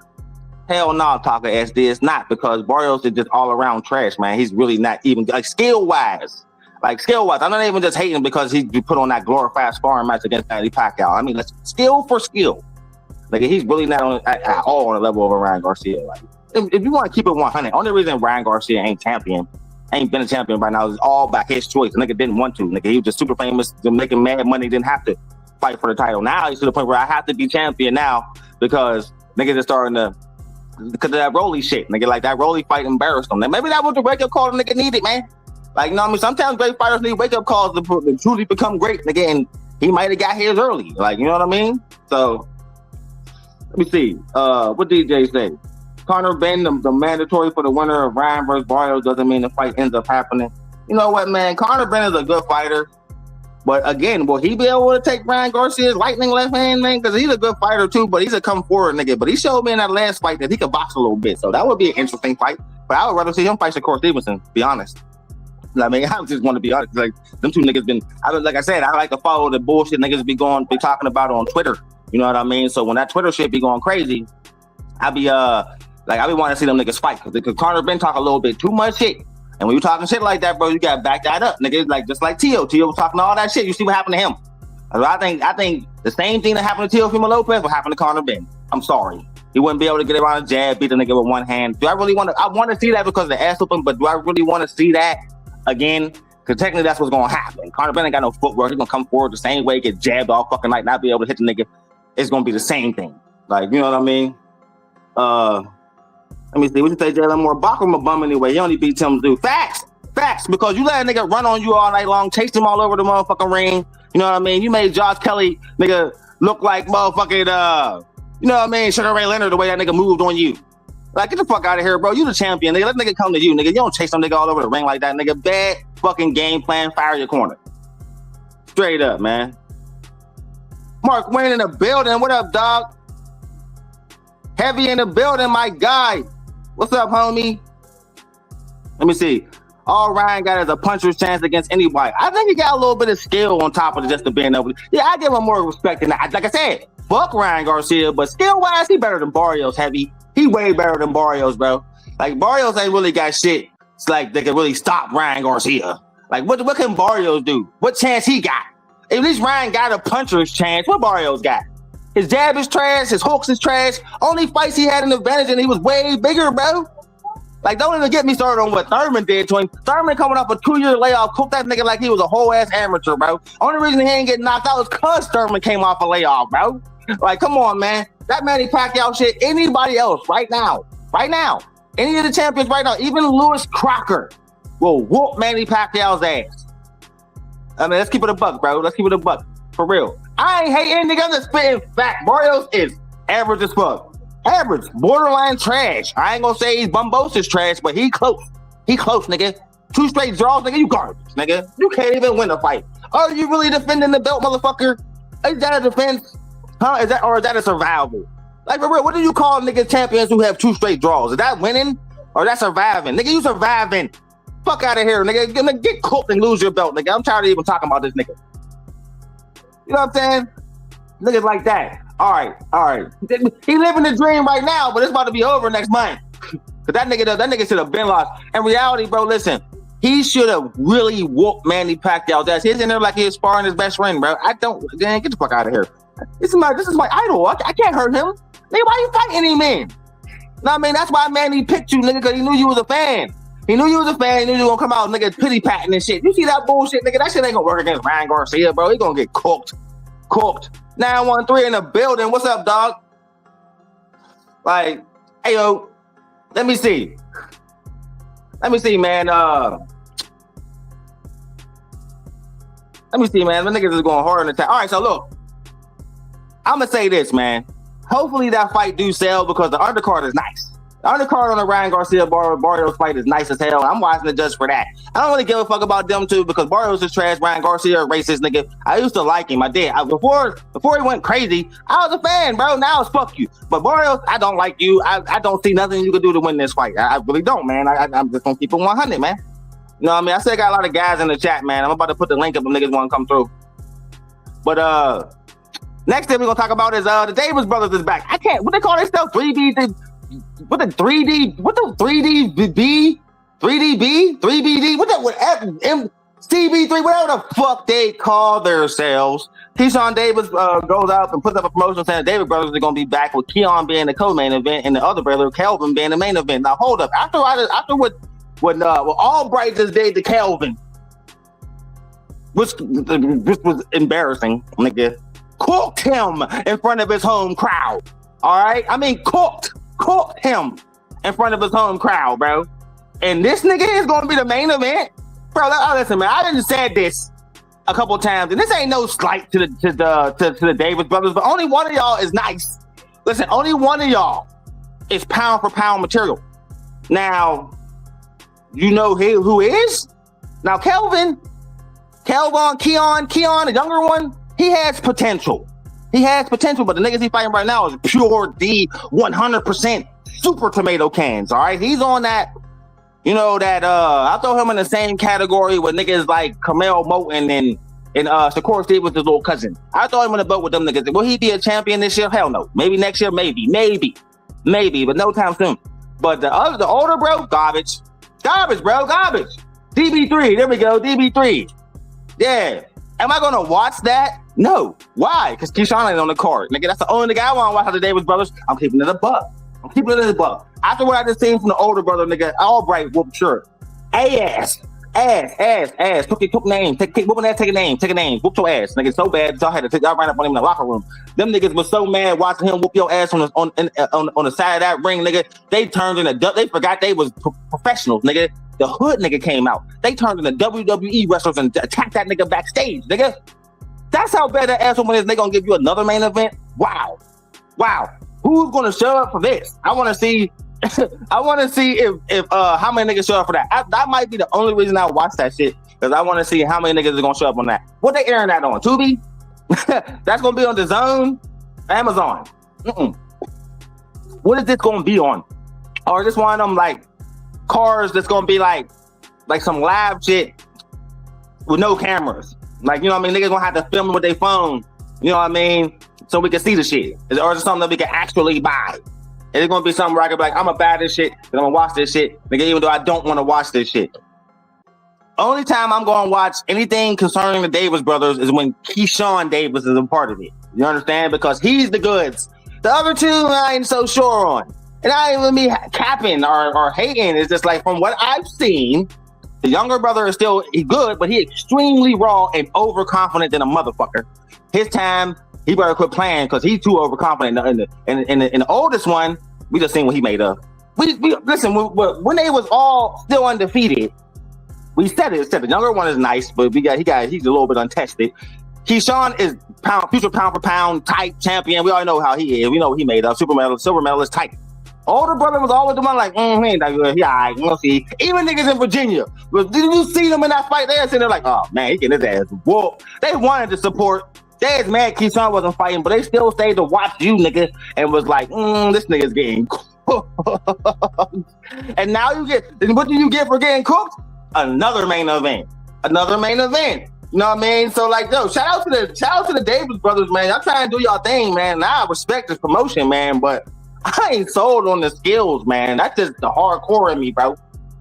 Hell no, Talker SD. It's not, because Barrios is just all around trash, man. He's really not even, like, skill-wise. I'm not even just hating because he put on that glorified sparring match against Manny Pacquiao. I mean, that's skill for skill. Like, he's really not at all on the level of a Ryan Garcia. Like, if you want to keep it 100, only reason Ryan Garcia ain't been a champion right now is all by his choice. The nigga didn't want to. Nigga, he was just super famous, making mad money, didn't have to fight for the title. Now he's to the point where I have to be champion now because niggas are starting to, because of that Rolly shit. Nigga, like that Rolly fight embarrassed him. Maybe that was the wake-up call the nigga needed, man. Like, you know what I mean? Sometimes great fighters need wake-up calls to truly become great, nigga, and he might have got his early. Like, you know what I mean? So, let me see. What DJ say? Conor Ben, the mandatory for the winner of Ryan versus Barrios doesn't mean the fight ends up happening. You know what, man? Conor Ben is a good fighter. But again, will he be able to take Ryan Garcia's lightning left hand, man? Because he's a good fighter too, but he's a come forward nigga. But he showed me in that last fight that he could box a little bit. So that would be an interesting fight. But I would rather see him fight Shakur Stevenson, to be honest. I mean, I just want to be honest. Like, them two niggas like I said, I like to follow the bullshit niggas be talking about on Twitter. You know what I mean? So when that Twitter shit be going crazy, I be wanting to see them niggas fight. Because Conor Ben talk a little bit too much shit. And when you talking shit like that, bro, you gotta back that up, nigga. Like just like Tio was talking all that shit. You see what happened to him. I think the same thing that happened to Teofimo Lopez will happen to Conor Ben. I'm sorry, he wouldn't be able to get around a jab, beat the nigga with one hand. Do I really want to? I want to see that because of the ass whooping, but do I really want to see that again? Because technically that's what's gonna happen. Conor Ben ain't got no footwork. He's gonna come forward the same way, get jabbed all fucking night, not be able to hit the nigga. It's gonna be the same thing. Like, you know what I mean? Let me see. What you say, Jalen Moore? Bachman a bum anyway. He only beat Tim Zoo. Facts, because you let a nigga run on you all night long, chase him all over the motherfucking ring. You know what I mean? You made Josh Kelly, nigga, look like motherfucking, you know what I mean? Sugar Ray Leonard, the way that nigga moved on you. Like, get the fuck out of here, bro. You the champion, nigga. Let nigga come to you, nigga. You don't chase some nigga all over the ring like that, nigga. Bad fucking game plan. Fire your corner. Straight up, man. Mark Wayne in the building. What up, dog? Heavy in the building, my guy. What's up, homie? Let me see. All Ryan got is a puncher's chance against anybody. I think he got a little bit of skill on top of just the being able to. Yeah, I give him more respect than that. Like I said, fuck Ryan Garcia, but skill-wise, he better than Barrios, Heavy. He way better than Barrios, bro. Like, Barrios ain't really got shit. It's like they can really stop Ryan Garcia. Like, what can Barrios do? What chance he got? At least Ryan got a puncher's chance. What Barrios got? His jab is trash. His hooks is trash. Only fights he had an advantage and he was way bigger, bro. Like, don't even get me started on what Thurman did to him. Thurman coming off a 2-year layoff, cooked that nigga like he was a whole ass amateur, bro. Only reason he ain't getting knocked out is because Thurman came off a layoff, bro. Like, come on, man. That Manny Pacquiao shit, anybody else right now, any of the champions right now, even Lewis Crocker will whoop Manny Pacquiao's ass. I mean, let's keep it a buck, bro. Let's keep it a buck. For real. I ain't hating nigga. I'm just spitting fact. Barrios is average as fuck. Average, borderline trash. I ain't gonna say he's Bumbosis trash, but he close. He close, nigga. 2 straight draws, nigga. You garbage, nigga. You can't even win a fight. Are you really defending the belt, motherfucker? Is that a defense? Huh? Is that a survival? Like, for real, what do you call nigga champions who have 2 straight draws? Is that winning or that surviving? Nigga, you surviving. Fuck out of here, nigga. Get cooked and lose your belt, nigga. I'm tired of even talking about this nigga. You know what I'm saying? Niggas like that. All right. He living the dream right now, but it's about to be over next month. Cause that nigga should have been lost. In reality, bro, listen, he should have really whooped Manny Pacquiao's ass. He's in there like he's sparring his best friend, bro. Get the fuck out of here. This is my idol. I can't hurt him. Nigga, why you fighting him, man? No, I mean, that's why Manny picked you, nigga, because he knew you was a fan. He knew you was a fan. He knew you were gonna come out, nigga, pity patting and shit. You see that bullshit, nigga? That shit ain't gonna work against Ryan Garcia, bro. He gonna get cooked. 913 in the building. What's up, dog? Like, hey, yo, let me see, man. Let me see, man. The niggas is going hard in the time. All right, so look, I'm gonna say this, man. Hopefully that fight do sell because the undercard is nice. The undercard on the Ryan Garcia Barrios fight is nice as hell. I'm watching it just for that. I don't really give a fuck about them two because Barrios is trash. Ryan Garcia, a racist nigga. I used to like him. I did. Before he went crazy, I was a fan, bro. Now it's fuck you. But Barrios, I don't like you. I don't see nothing you can do to win this fight. I really don't, man. I'm just gonna keep it 100, man. You know what I mean? I still got a lot of guys in the chat, man. I'm about to put the link up if niggas want to come through. But next thing we're gonna talk about is the Davis brothers is back. I can't. What they call themselves? 3D. What the 3D? What the 3DB? 3DB? 3BD? What the whatever? CB3? Whatever the fuck they call themselves. Keyshawn Davis goes out and puts up a promotion saying the Davis brothers are gonna be back with Keon being the co-main event and the other brother Kelvin being the main event. Now hold up. After what Albright just did to Kelvin, which was embarrassing, nigga. Cooked him in front of his home crowd. All right, I mean cooked him in front of his home crowd, bro. And this nigga is going to be the main event, bro. Listen, man, I done said this a couple times, and this ain't no slight to the Davis brothers, but only one of y'all is nice. Listen, only one of y'all is pound for pound material. Now, you know who is? Now, Keon, the younger one, he has potential. He has potential, but the niggas he fighting right now is pure D 100% super tomato cans, all right? He's on that, you know, that, I throw him in the same category with niggas like Kamel Moten and Shakur Steve with his little cousin. I throw him in the boat with them niggas. Will he be a champion this year? Hell no. Maybe next year, maybe, but no time soon. But the older bro, garbage, bro. DB3, there we go, DB3. Yeah. Am I gonna watch that? No. Why? Because Keyshawn ain't on the card. Nigga, that's the only nigga I want to watch how the Davis brothers. I'm keeping it a buck. After what I just seen from the older brother, nigga, Albright whoop shirt. Ass. Took name. Whooping ass, take a name. Whoop your ass. Nigga, so bad, y'all had to y'all ran up on him in the locker room. Them niggas was so mad watching him whoop your ass on the side of that ring, nigga. They turned into, they forgot they was professionals, nigga. The hood nigga came out. They turned into WWE wrestlers and attacked that nigga backstage, nigga. That's how bad that ass woman is. They gonna give you another main event? Wow. Who's gonna show up for this? I want to see. I want to see if how many niggas show up for that. That might be the only reason I watch that shit, because I want to see how many niggas are gonna show up on that. What they airing that on? Tubi? That's gonna be on the Zone, Amazon. What is this gonna be on? Or just one of them like cars that's gonna be like some live shit with no cameras? Like, you know what I mean? Niggas gonna have to film it with their phone. You know what I mean? So we can see the shit. Or is it something that we can actually buy? It's gonna be something where I can be like, I'm gonna buy this shit and I'm gonna watch this shit, nigga, even though I don't want to watch this shit. Only time I'm gonna watch anything concerning the Davis brothers is when Keyshawn Davis is a part of it. You understand? Because he's the goods. The other two I ain't so sure on. And I ain't even be capping or hating. It's just like, from what I've seen, the younger brother is still good, but he extremely raw and overconfident than a motherfucker. His time, he better quit playing because he's too overconfident. In the oldest one, we just seen what he made of. We listen, when they was all still undefeated, we said it. The younger one is nice, but he's a little bit untested. Keyshawn is future pound for pound type champion. We already know how he is. We know what he made of. Silver medalist type. Older brother was always the one like, he ain't that good. He all right, we'll see. Even niggas in Virginia, did you see them in that fight? They were sitting there like, oh man, he getting his ass whooped. They wanted to support. They was mad Keyshawn wasn't fighting, but they still stayed to watch you, nigga, and was like, this nigga's getting cooked. And now what do you get for getting cooked? Another main event. You know what I mean? So like, yo, shout out to the Davis brothers, man. Y'all trying to do y'all thing, man. Now I respect this promotion, man, but I ain't sold on the skills, man. That's just the hardcore in me, bro.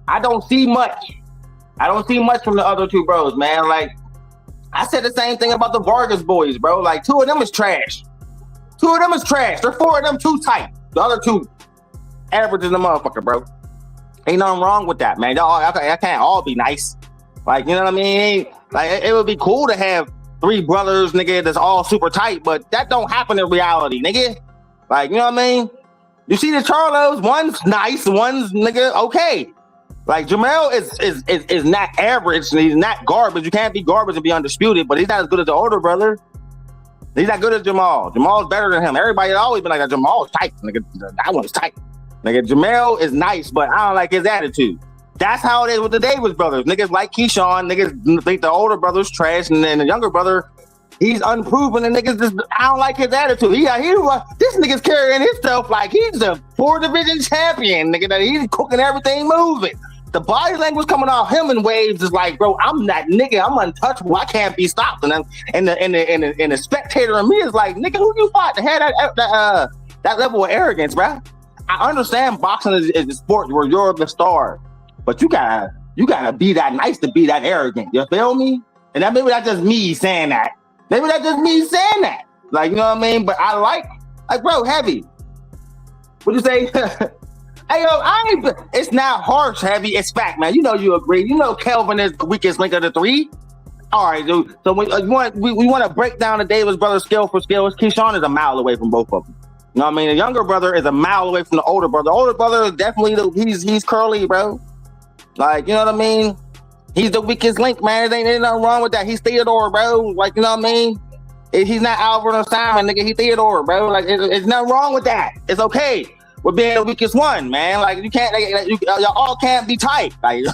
I don't see much from the other two bros, man. Like, I said the same thing about the Vargas boys, bro. Like, two of them is trash. They're four of them too tight. The other two average in the motherfucker, bro. Ain't nothing wrong with that, man. I can't all be nice. Like, you know what I mean? Like, it would be cool to have three brothers, nigga, that's all super tight, but that don't happen in reality, nigga. Like, you know what I mean? You see the Charlos, one's nice, one's nigga okay. Like, Jamel is not average, and he's not garbage. You can't be garbage and be undisputed, but he's not as good as the older brother. He's not good as Jamal. Jamal's better than him. Everybody has always been like, Jamal's tight, nigga. That one's tight. Nigga, Jamel is nice, but I don't like his attitude. That's how it is with the Davis brothers. Niggas like Keyshawn, niggas think the older brother's trash, and then the younger brother, he's unproven, and niggas just, I don't like his attitude. This nigga's carrying himself like he's a 4 division champion, nigga, that he's cooking everything moving. The body language coming off him in waves is like, bro, I'm that nigga, I'm untouchable, I can't be stopped. And the spectator in me is like, nigga, who you fought to have that level of arrogance, bro? I understand boxing is a sport where you're the star, but you gotta be that nice to be that arrogant. You feel me? And maybe that's just me saying that. Like, you know what I mean? But I like, bro, heavy. What'd you say? Hey, yo, it's not harsh, heavy. It's fact, man. You know you agree. You know Kelvin is the weakest link of the three. All right, dude. So we want to break down the Davis brothers skill for skills. Keyshawn is a mile away from both of them. You know what I mean? The younger brother is a mile away from the older brother. The older brother is definitely he's curly, bro. Like, you know what I mean? He's the weakest link, man. There ain't nothing wrong with that. He's Theodore, bro. Like, you know what I mean? He's not Albert or Simon, nigga. He Theodore, bro. Like, it's nothing wrong with that. It's okay. with being the weakest one, man. Like you can't, y'all all can't be tight. Like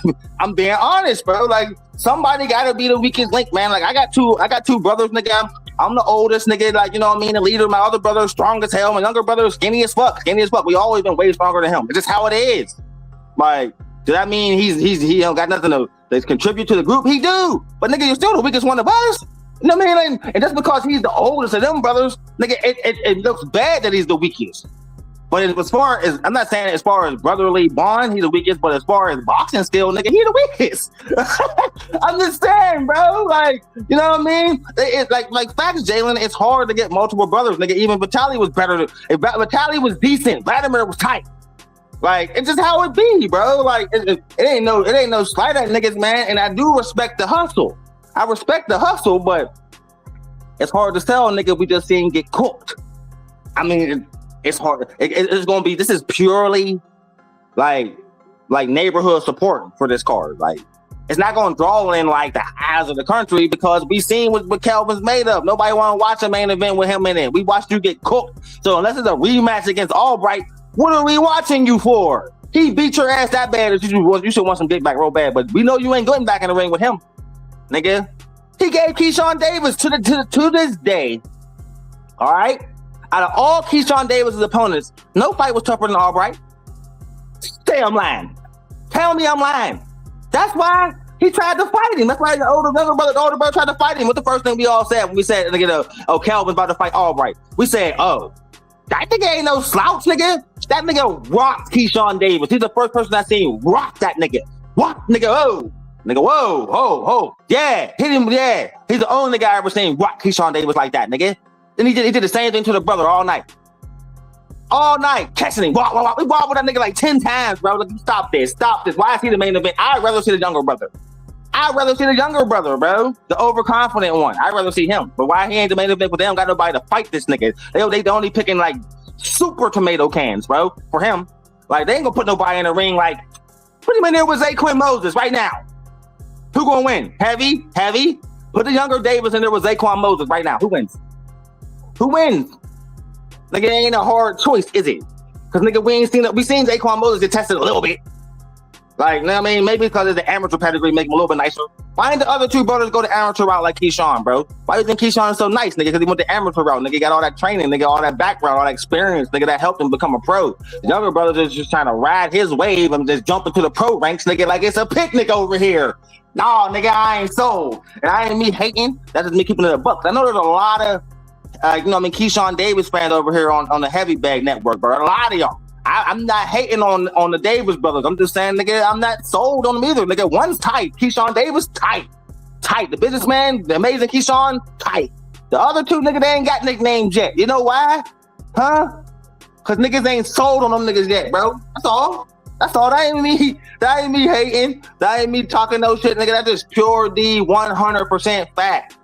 I'm being honest, bro. Like somebody gotta be the weakest link, man. Like I got two brothers, nigga. I'm the oldest, nigga. Like you know what I mean. The leader. My other brother is strong as hell. My younger brother is skinny as fuck. We always been way stronger than him. It's just how it is. Like, does that mean he don't got nothing to contribute to the group? He do, but nigga, you're still the weakest one of us. You know what I mean? Like, and just because he's the oldest of them brothers, nigga, it looks bad that he's the weakest. But as far as, I'm not saying as far as brotherly bond, he's the weakest, but as far as boxing skill, nigga, he the weakest. I'm just saying, bro. Like, you know what I mean? It's like facts, Jalen, it's hard to get multiple brothers, nigga. Even Vitaly was better. If Vitaly was decent, Vladimir was tight. Like, it's just how it be, bro. Like, it ain't no slight at niggas, man. And I do respect the hustle. I respect the hustle, but it's hard to tell, nigga, we just seen get cooked. I mean, it's hard. It's gonna be. This is purely like neighborhood support for this card. Like, it's not gonna draw in like the eyes of the country because we seen what Kelvin's made of. Nobody want to watch a main event with him in it. We watched you get cooked. So unless it's a rematch against Albright, what are we watching you for? He beat your ass that bad that you should want some dick back real bad. But we know you ain't getting back in the ring with him, nigga. He gave Keyshawn Davis to this day. All right. Out of all Keyshawn Davis' opponents, no fight was tougher than Albright. Say I'm lying. Tell me I'm lying. That's why he tried to fight him. That's why the older brother tried to fight him. What's the first thing we all said when we said, Kelvin's about to fight Albright? We said, that nigga ain't no slouch, nigga. That nigga rocked Keyshawn Davis. He's the first person I seen rock that nigga. What? Nigga, oh. Nigga, whoa. Yeah, hit him, yeah. He's the only nigga I ever seen rock Keyshawn Davis like that, nigga. Then he did the same thing to the brother all night. All night, catching him. We wobbled that nigga like 10 times, bro. Like, stop this. Why is he the main event? I'd rather see the younger brother. Bro. The overconfident one. I'd rather see him. But why he ain't the main event? But they don't got nobody to fight this nigga. They only picking like super tomato cans, bro, for him. Like, they ain't gonna put nobody in the ring like, put him in there with Zaquin Moses right now. Who gonna win? Heavy? Put the younger Davis in there with Zaquan Moses right now. Who wins? Nigga, it ain't a hard choice, is it? Because nigga, we seen Zaquan Moses get tested a little bit. Like, you know what I mean? Maybe because it's the amateur pedigree, make him a little bit nicer. Why didn't the other two brothers go the amateur route like Keyshawn, bro? Why do you think Keyshawn is so nice, nigga? Because he went the amateur route, nigga. He got all that training, nigga, all that background, all that experience, nigga, that helped him become a pro. The younger brothers is just trying to ride his wave and just jump into the pro ranks, nigga, like it's a picnic over here. Nah, nigga, I ain't sold. And I ain't me hating. That's just me keeping it a buck. I know there's a lot of, Keyshawn Davis fans over here on the Heavy Bag Network, bro. A lot of y'all. I'm not hating on the Davis brothers. I'm just saying, nigga, I'm not sold on them either. Nigga, one's tight. Keyshawn Davis, tight. The businessman, the amazing Keyshawn, tight. The other two, nigga, they ain't got nicknames yet. You know why? Huh? Because niggas ain't sold on them niggas yet, bro. That's all. That ain't me hating. That ain't me talking no shit, nigga. That's just pure D 100% fact.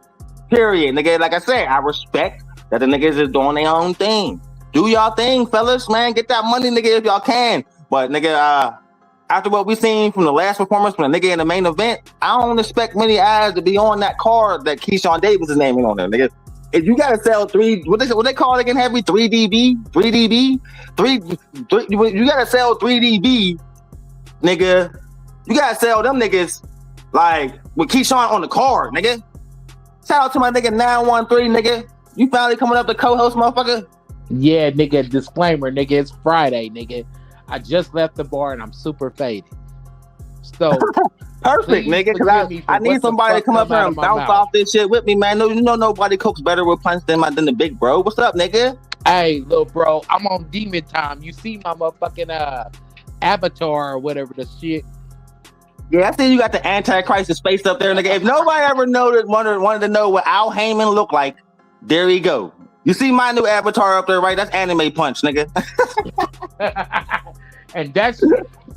Period, nigga. Like I said, I respect that the niggas is doing their own thing. Do y'all thing, fellas, man. Get that money, nigga, if y'all can. But, nigga, after what we seen from the last performance from the nigga in the main event, I don't expect many eyes to be on that card that Keyshawn Davis is naming on there, nigga. If you gotta sell what they call it again, Heavy? 3DB? You gotta sell 3DB, nigga. You gotta sell them niggas like with Keyshawn on the card, nigga. Shout out to my nigga 913, nigga. You finally coming up to co-host, motherfucker? Yeah, nigga, disclaimer, nigga, it's Friday, nigga. I just left the bar and I'm super faded. So perfect, nigga, because I need somebody to come up here and bounce off this shit with me, man. No, you know nobody cooks better with punch than the big bro. What's up, nigga? Hey, little bro, I'm on demon time. You see my motherfucking avatar or whatever the shit. Yeah, I see you got the Antichrist of space up there, nigga. If nobody ever wanted to know what Al Heyman looked like, there you go. You see my new avatar up there, right? That's Anime Punch, nigga. And that's,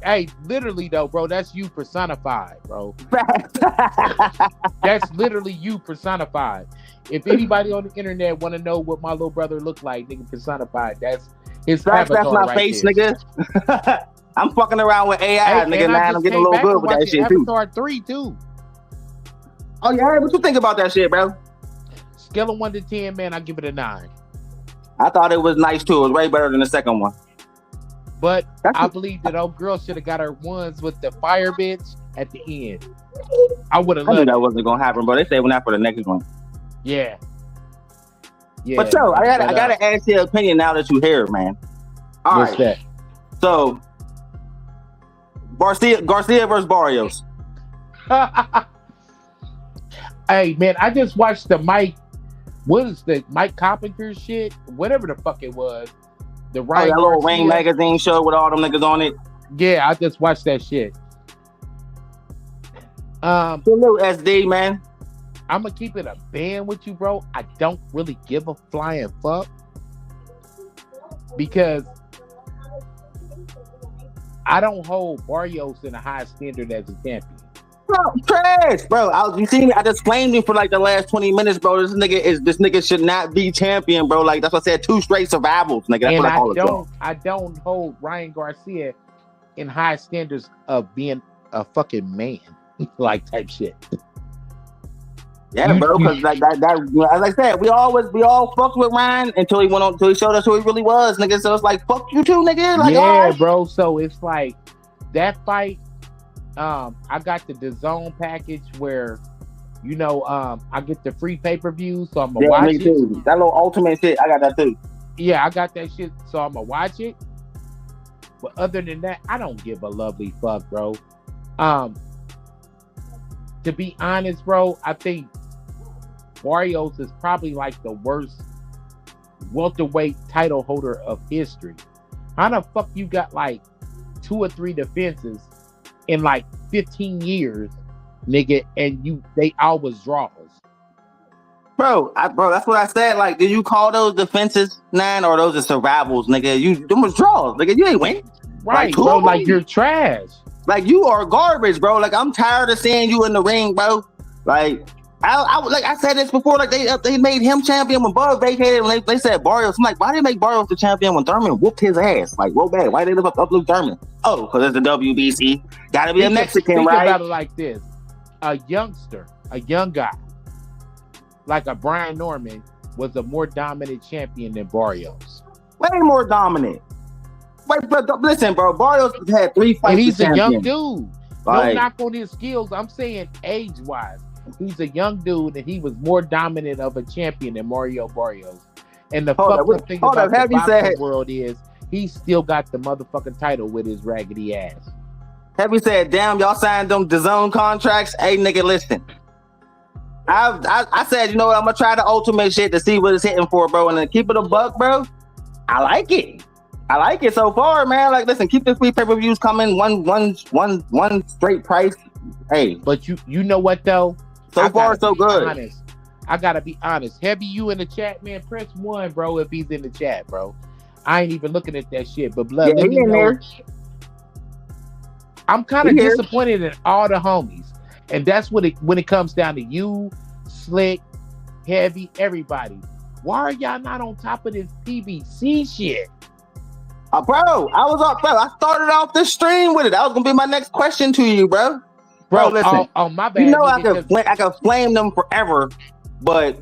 hey, literally though, bro, that's you personified, bro. That's literally you personified. If anybody on the internet want to know what my little brother looked like, nigga, personified, that's his avatar. That's my face, there. Nigga. I'm fucking around with AI, nigga, man. I'm getting a little good with that shit, too. Avatar 3, too. Oh, yeah? What you think about that shit, bro? Scale of 1 to 10, man, I give it a 9. I thought it was nice, too. It was way better than the second one. But That's I believe that old girl should have got her ones with the fire bitch at the end. I would have I knew loved that it. wasn't gonna happen, bro. They saving that for the next one. Yeah. Yeah. But yo, I but, gotta ask your opinion now that you here, man. All what's right. So Garcia versus Barrios. that? Hey man, I just watched the Mike Carpenter shit? Whatever the fuck it was. The Ryan that little Garcia. Ring magazine show with all them niggas on it. Yeah, I just watched that shit. Salute SD, man. I'm gonna keep it a band with you, bro. I don't really give a flying fuck because I don't hold Barrios in a high standard as a champion. Bro, trash, bro. You see me? I just flamed him for like the last 20 minutes, bro. This nigga should not be champion, bro. Like that's what I said. 2 straight survivals, nigga. That's And what I call it. Bro. I don't hold Ryan Garcia in high standards of being a fucking man, like type shit. Yeah, bro. Because like that, as I said, we all fucked with Ryan until he showed us who he really was, nigga. So it's like, fuck you too, nigga. Like, yeah, bro. So it's like that fight. I got the DAZN package where, I get the free pay-per-view, so I'm gonna watch me too. it. That little ultimate shit, I got that too. Yeah, I got that shit, so I'm gonna watch it. But other than that, I don't give a lovely fuck, bro. To be honest, bro, I think Barrios is probably like the worst welterweight title holder of history. How the fuck you got like 2 or 3 defenses in like 15 years, nigga, and they always draws? Bro, that's what I said. Like, did you call those defenses, 9, or those are survivals, nigga? Them was draws, nigga. You ain't win. Right, bro. Like, you're trash. Like, you are garbage, bro. Like, I'm tired of seeing you in the ring, bro. Like, I said this before. Like, they made him champion when Bud vacated, and they said Barrios. I'm like, why did they make Barrios the champion when Thurman whooped his ass? Like, real bad. Why did they lift up Luke Thurman? Oh, because it's the WBC. Gotta be a Mexican, think right? Think about it like this: a young guy, like a Brian Norman, was a more dominant champion than Barrios. Way more dominant. Wait, but listen, bro. Barrios had 3 fights. And he's a young champion. dude. Like, no knock on his skills. I'm saying age-wise. He's a young dude, and he was more dominant of a champion than Mario Barrios. And the fucked up thing about the boxing world is he still got the motherfucking title with his raggedy ass. Heavy said, damn, y'all signed them DAZN contracts. Hey, nigga, listen. I said, you know what? I'm going to try the ultimate shit to see what it's hitting for, bro. And then keep it a buck, bro. I like it. I like it so far, man. Like, listen, keep the free pay-per-views coming. One straight price. Hey. But you know what, though? So far, so good. Honest. I gotta be honest. Heavy, you in the chat, man? Press 1, bro, if he's in the chat, bro. I ain't even looking at that shit. But blood, let me know. There. I'm kind of disappointed in all the homies, and that's when it comes down to you, Slick, Heavy, everybody. Why are y'all not on top of this PBC shit? Bro, I started off this stream with it. That was gonna be my next question to you, bro. Bro, listen. Oh, my bad. You know I could flame them forever, but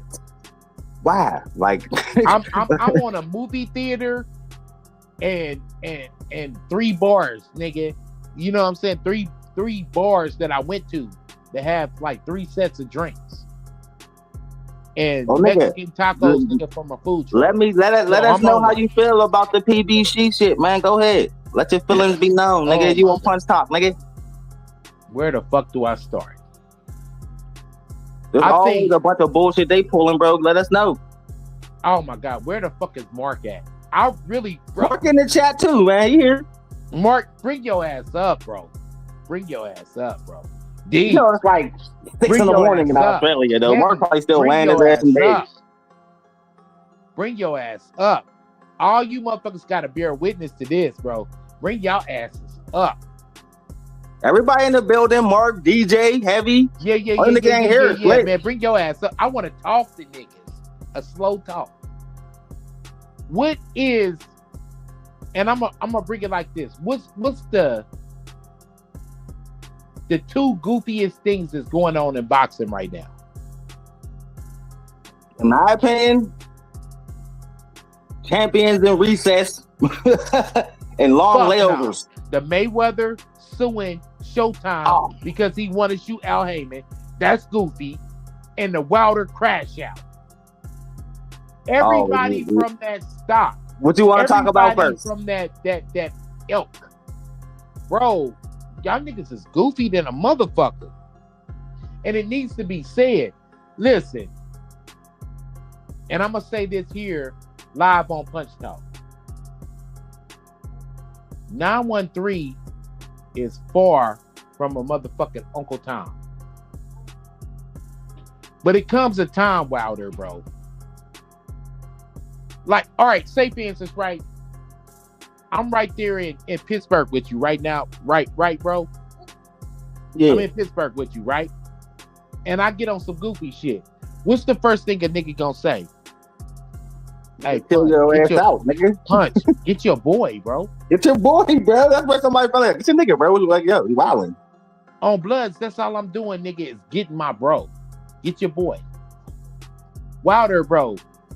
why? Like, I'm on a movie theater and 3 bars, nigga. You know what I'm saying? Three bars that I went to that have like 3 sets of drinks and Mexican tacos, nigga, from a food truck. Let us know how you feel about the PBC shit, man. Go ahead. Let your feelings be known, nigga. You on Punch Talk, nigga. Where the fuck do I start? There's always a bunch of bullshit they pulling, bro. Let us know. Oh my God, where the fuck is Mark at? I really, bro. Mark in the chat too, man. You here? Mark, bring your ass up, bro. Bring your ass up, bro. D. You know, it's like 6 in the morning in Australia, though. Mark probably still laying his ass in bed. Bring your ass up. All you motherfuckers got to bear witness to this, bro. Bring y'all asses up. Everybody in the building, Mark, DJ, Heavy. Yeah, man. Bring your ass up. I want to talk to niggas. A slow talk. What is, and I'm gonna bring it like this. What's the 2 goofiest things that's going on in boxing right now? In my opinion, champions in recess And long Fuck no. layovers. The Mayweather suing Showtime because he wanted to shoot Al Heyman. That's goofy. And the Wilder crash out. Everybody from that stock. What you want to talk about first? From that ilk. Bro, y'all niggas is goofy than a motherfucker. And it needs to be said. Listen. And I'm going to say this here live on Punch Talk. 913 is far from a motherfucking Uncle Tom. But it comes a time, Wilder, bro. Like, all right, say for instance, right? I'm right there in Pittsburgh with you right now. Right, bro? Yeah. I'm in Pittsburgh with you, right? And I get on some goofy shit. What's the first thing a nigga gonna say? Hey, kill your ass out, nigga. Punch. Get your boy, bro. Get your boy, bro. That's where somebody fell like, get your nigga, bro. Like, yo, you wildin'. On Bloods, that's all I'm doing, nigga, is getting my bro. Get your boy. Wilder, bro.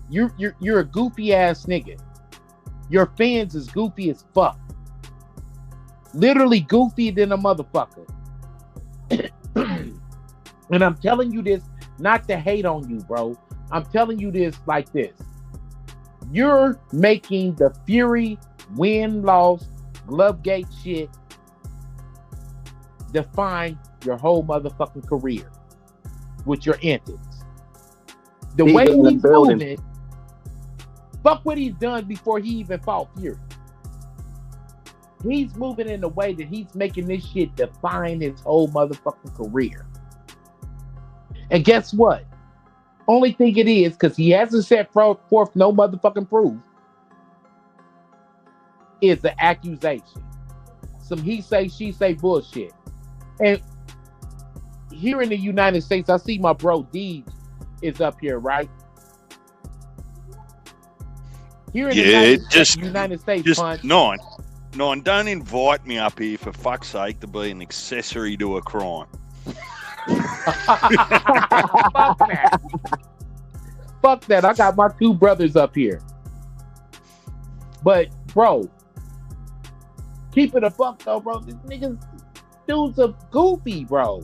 You're a goofy ass nigga. Your fans is goofy as fuck. Literally goofy than a motherfucker. And I'm telling you this not to hate on you, bro. I'm telling you this like this. You're making the Fury win-loss Glovegate shit define your whole motherfucking career with your antics. The way he's moving, fuck what he's done before he even fought Fury. He's moving in a way that he's making this shit define his whole motherfucking career. And guess what? Only thing it is, because he hasn't set forth no motherfucking proof, is the accusation. Some he say, she say bullshit. And here in the United States, I see my bro Deej is up here, right? Here in the United States, Punch. Nine, don't invite me up here for fuck's sake to be an accessory to a crime. Fuck that. Fuck that. I got my two brothers up here. But, bro, keep it a buck though, bro. This dude's a goofy, bro.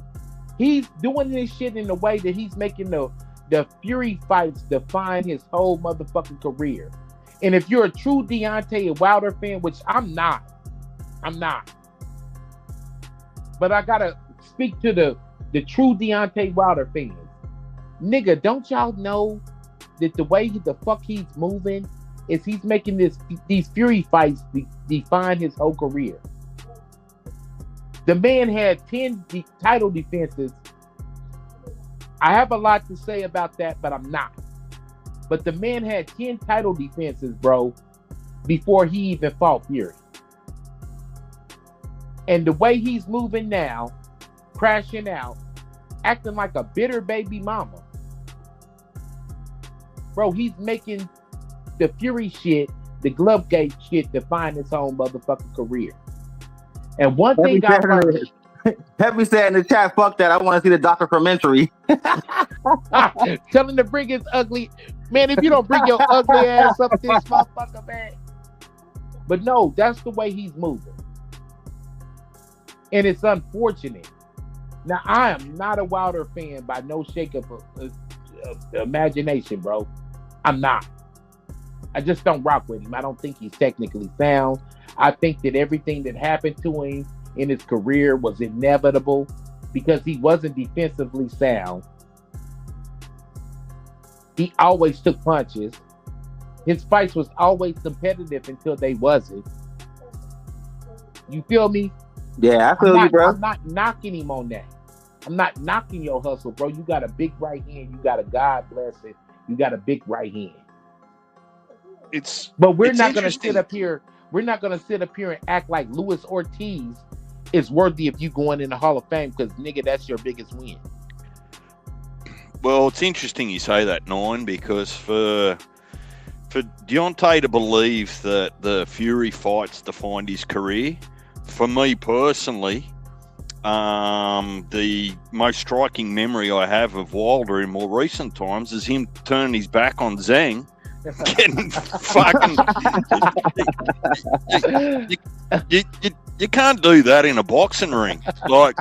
He's doing this shit in a way that he's making the Fury fights define his whole motherfucking career. And if you're a true Deontay Wilder fan, which I'm not. But I gotta speak to the true Deontay Wilder fans. Nigga, don't y'all know that the way the fuck he's moving is he's making these Fury fights define his whole career. The man had 10 title defenses. I have a lot to say about that, but I'm not. But the man had 10 title defenses, bro, before he even fought Fury. And the way he's moving now, crashing out, acting like a bitter baby mama. Bro, he's making the Fury shit, the Glovegate shit define his own motherfucking career. And one thing Heavy said in the chat, fuck that, I want to see the documentary. Tell him to bring his ugly... Man, if you don't bring your ugly ass up this motherfucker, man. But no, that's the way he's moving. And it's unfortunate. Now, I am not a Wilder fan by no shake of imagination, bro. I'm not. I just don't rock with him. I don't think he's technically sound. I think that everything that happened to him in his career was inevitable because he wasn't defensively sound. He always took punches. His fights was always competitive until they wasn't. You feel me? Yeah, I feel you, bro. I'm not knocking him on that. I'm not knocking your hustle, bro. You got a big right hand. You got a God bless it. You got a big right hand. But we're not going to sit up here. We're not going to sit up here and act like Luis Ortiz is worthy of you going in the Hall of Fame because, nigga, that's your biggest win. Well, it's interesting you say that, Nine, because for Deontay to believe that the Fury fights defined his career, for me personally, the most striking memory I have of Wilder in more recent times is him turning his back on Zhang getting fucking. You can't do that in a boxing ring. Like,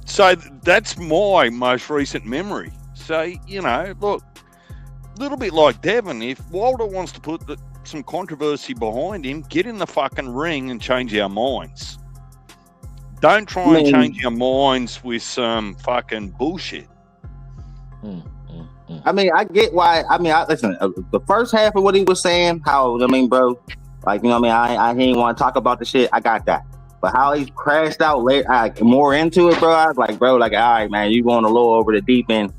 so that's my most recent memory. So, you know, look, a little bit like Devon, if Wilder wants to put some controversy behind him, get in the fucking ring and change our minds. Don't try and change our minds with some fucking bullshit. I mean, I get why. I mean, listen, the first half of what he was saying, how, I mean, bro, like, you know what I mean? I didn't want to talk about the shit. I got that. But how he crashed out late, more into it, bro, I was like, bro, like, all right, man, you going a little over the deep end.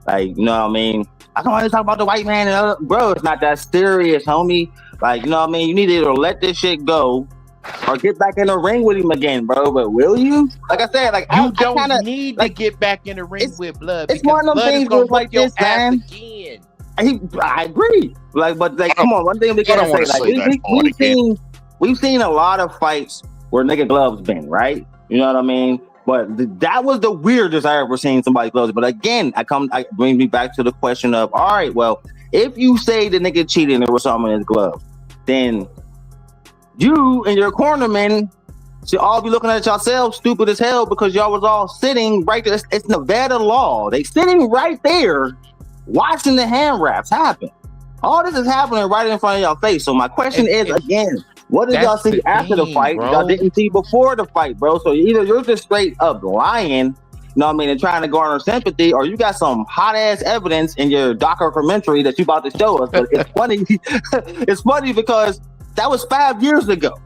Like, you know what I mean? I don't want to talk about the white man. Bro, it's not that serious, homie. Like, you know what I mean? You need to either let this shit go or get back in the ring with him again, bro. But will you? Like I said, like, you don't need to get back in the ring with Blood. It's one of them things where like this, man. I agree. Like, but like, come on, one thing we gotta say, like, we've seen a lot of fights where nigga gloves been, right? You know what I mean? But that was the weirdest I ever seen somebody gloves. But again, I bring me back to the question of, all right, well, if you say the nigga cheated and there was something in his glove, then you and your cornermen should all be looking at yourselves stupid as hell because y'all was all sitting right there. It's Nevada law. They sitting right there watching the hand wraps happen. All this is happening right in front of y'all face. So my question is, again, what did y'all see after the fight? Bro. Y'all didn't see before the fight, bro. So either you're just straight up lying, you know what I mean, and trying to garner sympathy, or you got some hot ass evidence in your documentary that you about to show us. But it's funny. It's funny because that was 5 years ago.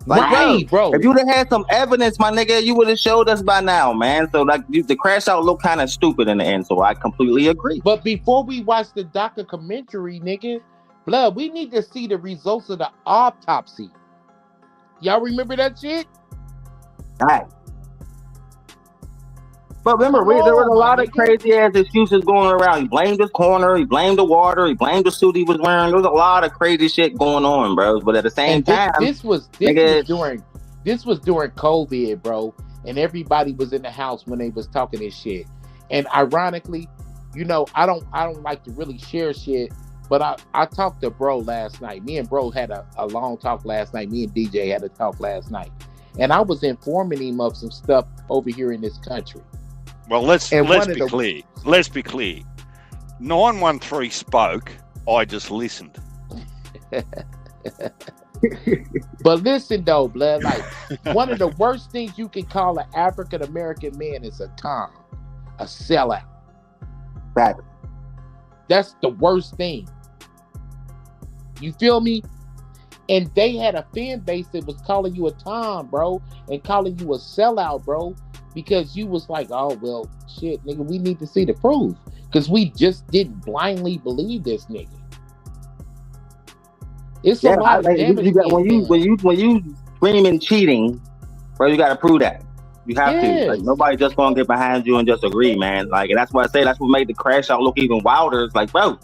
Like, right, bro. If you'd have had some evidence, my nigga, you would have showed us by now, man. So like the crash out looked kind of stupid in the end. So I completely agree. But before we watch the documentary, nigga, Blood, we need to see the results of the autopsy. Y'all remember that shit? All right. But remember, there was a lot of crazy ass excuses going around. He blamed his corner, he blamed the water, he blamed the suit he was wearing. There was a lot of crazy shit going on, bro. But at the same time, this was during COVID, bro, and everybody was in the house when they was talking this shit. And ironically, you know, I don't like to really share shit, but I talked to bro last night. Me and bro had a long talk last night. Me and DJ had a talk last night, and I was informing him of some stuff over here in this country. Well, let's be clear. Let's be clear. 913 spoke. I just listened. But listen, though, Blood. Like, one of the worst things you can call an African American man is a Tom, a sellout. Right. That's the worst thing. You feel me? And they had a fan base that was calling you a Tom, bro, and calling you a sellout, bro. Because you was like, oh, well, shit, nigga, we need to see the proof. Because we just didn't blindly believe this nigga. It's a lot of damage. When you screaming cheating, bro, you got to prove that. You have to. Like, nobody just going to get behind you and just agree, man. Like, and that's why I say that's what made the crash out look even wilder. It's like, bro,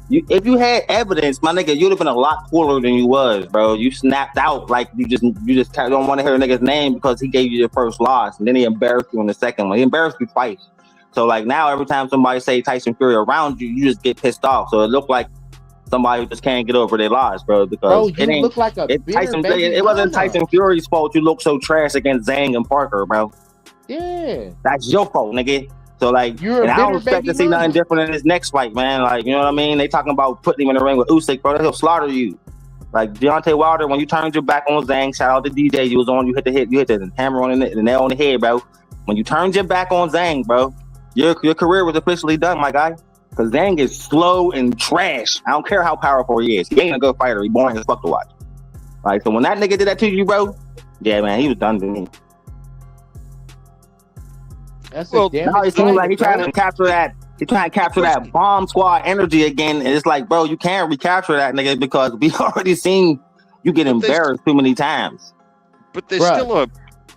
if you had evidence, my nigga, you'd have been a lot cooler than you was, bro. You snapped out like you just don't want to hear a nigga's name because he gave you your first loss, and then he embarrassed you in the second one. He embarrassed you twice. So like now, every time somebody say Tyson Fury around you, you just get pissed off. So it looked like somebody just can't get over their loss, bro. Because bro, you look like it wasn't Tyson Fury's fault. You look so trash against Zhang and Parker, bro. Yeah, that's your fault, nigga. So like, and I don't expect to see nothing different in his next fight, man. Like, you know what I mean? They talking about putting him in the ring with Usyk, bro. He'll slaughter you. Like Deontay Wilder, when you turned your back on Zhang, shout out to DJ, you hit the hammer on the nail on the head, bro. When you turned your back on Zhang, bro, your career was officially done, my guy. Because Zhang is slow and trash. I don't care how powerful he is. He ain't a good fighter. He boring as fuck to watch. Like, so when that nigga did that to you, bro, yeah, man, he was done to me. Now it seems like he's trying to capture that. He's trying to capture that bomb squad energy again, and it's like, bro, you can't recapture that, nigga, because we already seen you get embarrassed too many times. But there's still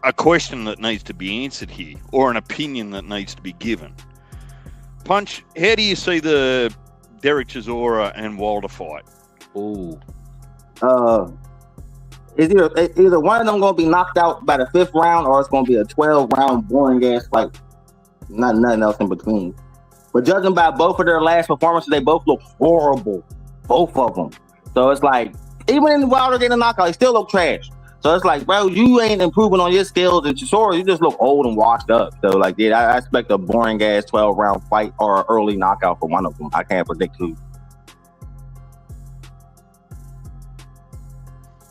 a question that needs to be answered here, or an opinion that needs to be given. Punch, how do you see the Derek Chisora and Wilder fight? Ooh. Is either one of them going to be knocked out by the 5th round, or it's going to be a 12-round boring ass fight. Nothing else in between. But judging by both of their last performances, they both look horrible. both of them. So it's like, even in Wilder getting a knockout, he still look trash. So it's like, bro, you ain't improving on your skills, and sure, you just look old and washed up. So like, yeah, I expect a boring ass 12-round fight or an early knockout for one of them. I can't predict who.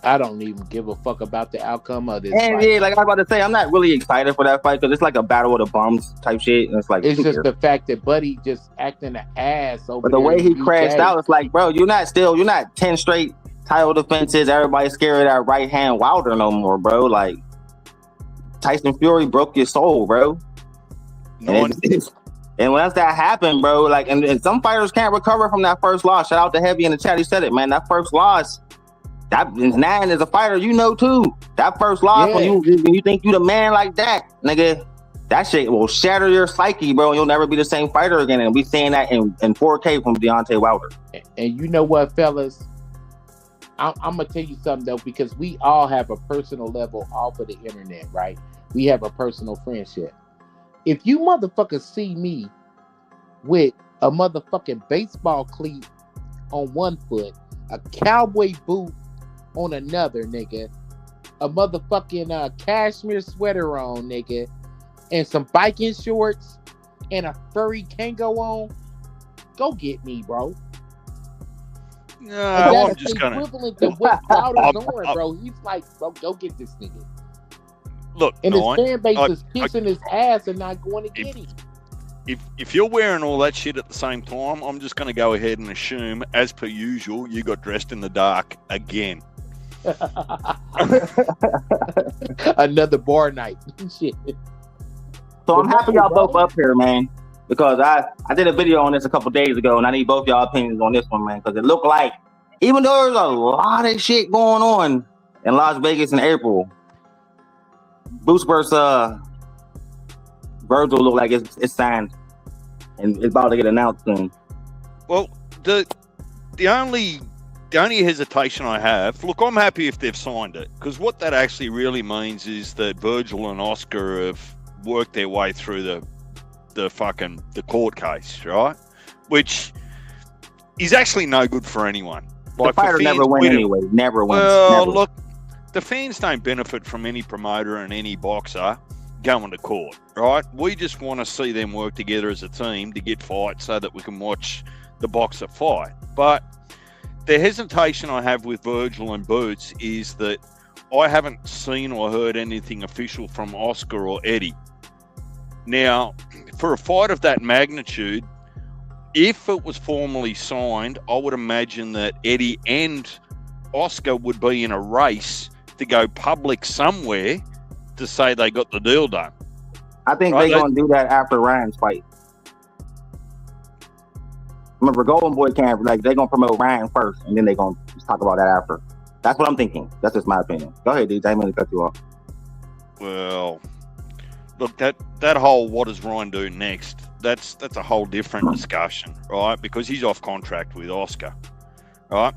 I don't even give a fuck about the outcome of this And fight. yeah, like I was about to say, I'm not really excited for that fight because it's like a battle of the bums type shit. And it's like, It's just the fact that Buddy just acting an ass over but the there way in he UK. crashed out, it's like, bro, you're not 10 straight title defenses. Everybody's scared of that right hand Wilder no more, bro. Like, Tyson Fury broke your soul, bro. And once that happened, bro, like, and some fighters can't recover from that first loss. Shout out to Heavy in the chat. He said it, man. That first loss, that Nan is a fighter, you know, too. That first loss, when you think you the man like that, nigga, that shit will shatter your psyche, bro. And you'll never be the same fighter again. And we seeing that in 4K from Deontay Wilder. And you know what, fellas? I'm gonna tell you something though, because we all have a personal level off of the internet, right? We have a personal friendship. If you motherfuckers see me with a motherfucking baseball cleat on one foot, a cowboy boot on another, nigga, a motherfucking cashmere sweater on, nigga, and some biking shorts and a furry Kango on, go get me, bro. No, I'm just equivalent to what Wilder's on, bro. He's like, bro, go get this nigga. Look, and his fan base is kissing his ass and not going to get him. If you're wearing all that shit at the same time, I'm just going to go ahead and assume, as per usual, you got dressed in the dark again. Another bar night. Shit. So I'm happy y'all both up here, man, because I did a video on this a couple days ago, and I need both y'all opinions on this one, man, because it looked like, even though there's a lot of shit going on in Las Vegas in April, Boots versus Virgil look like it's signed and it's about to get announced soon. Well, the only hesitation I have, look, I'm happy if they've signed it, because what that actually really means is that Virgil and Oscar have worked their way through the court case, right? Which is actually no good for anyone. Like, the fighter never wins anyway. Never wins. Well, never. Look, the fans don't benefit from any promoter and any boxer going to court, right? We just want to see them work together as a team to get fights so that we can watch the boxer fight. But the hesitation I have with Virgil and Boots is that I haven't seen or heard anything official from Oscar or Eddie. Now, for a fight of that magnitude, if it was formally signed, I would imagine that Eddie and Oscar would be in a race to go public somewhere to say they got the deal done. I think they're going to do that after Ryan's fight. Remember, Golden Boy can't, like, they're going to promote Ryan first, and then they're going to talk about that after. That's what I'm thinking. That's just my opinion. Go ahead, dude. I didn't mean to cut you off. Well, look, that whole what does Ryan do next, that's a whole different discussion, right? Because he's off contract with Oscar, right?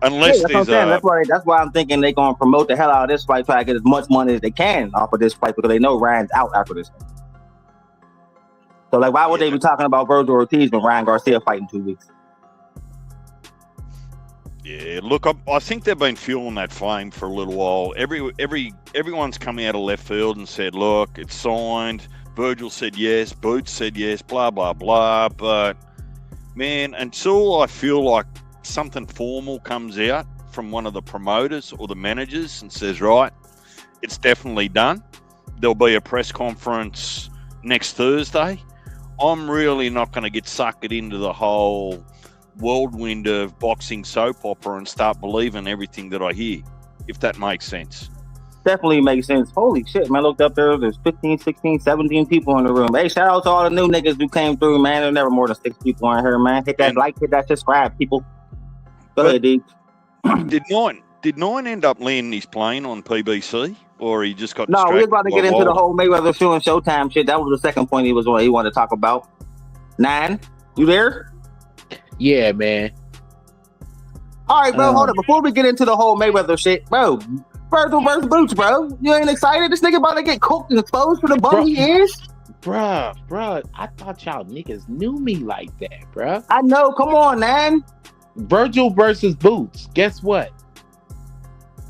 Unless that's why I'm thinking they're going to promote the hell out of this fight, try to get as much money as they can off of this fight, because they know Ryan's out after this. So, like, why would they be talking about Virgil Ortiz when Ryan Garcia fight in 2 weeks? Yeah, look, I think they've been fueling that flame for a little while. Everyone's coming out of left field and said, look, it's signed. Virgil said yes, Boots said yes, blah, blah, blah. But, man, until I feel like something formal comes out from one of the promoters or the managers and says, right, it's definitely done, there'll be a press conference next Thursday, I'm really not going to get sucked into the whole whirlwind of boxing soap opera and start believing everything that I hear, if that makes sense. Definitely makes sense. Holy shit, man. I looked up there's 15, 16, 17 people in the room. Hey, shout out to all the new niggas who came through, man. There's never more than 6 people in here, man. Hit that like, hit that subscribe, people. Go ahead, D. Did Nine end up landing his plane on PBC? Or he just got distracted? No, we was about to get into the whole Mayweather show and Showtime shit. That was the second point he wanted to talk about. Nine, you there? Yeah, man. All right, bro, hold up. Before we get into the whole Mayweather shit, bro, Virgil versus Boots, bro. You ain't excited? This nigga about to get cooked and exposed for the bum he is? Bruh, I thought y'all niggas knew me like that, bruh. I know. Come on, man. Virgil versus Boots. Guess what?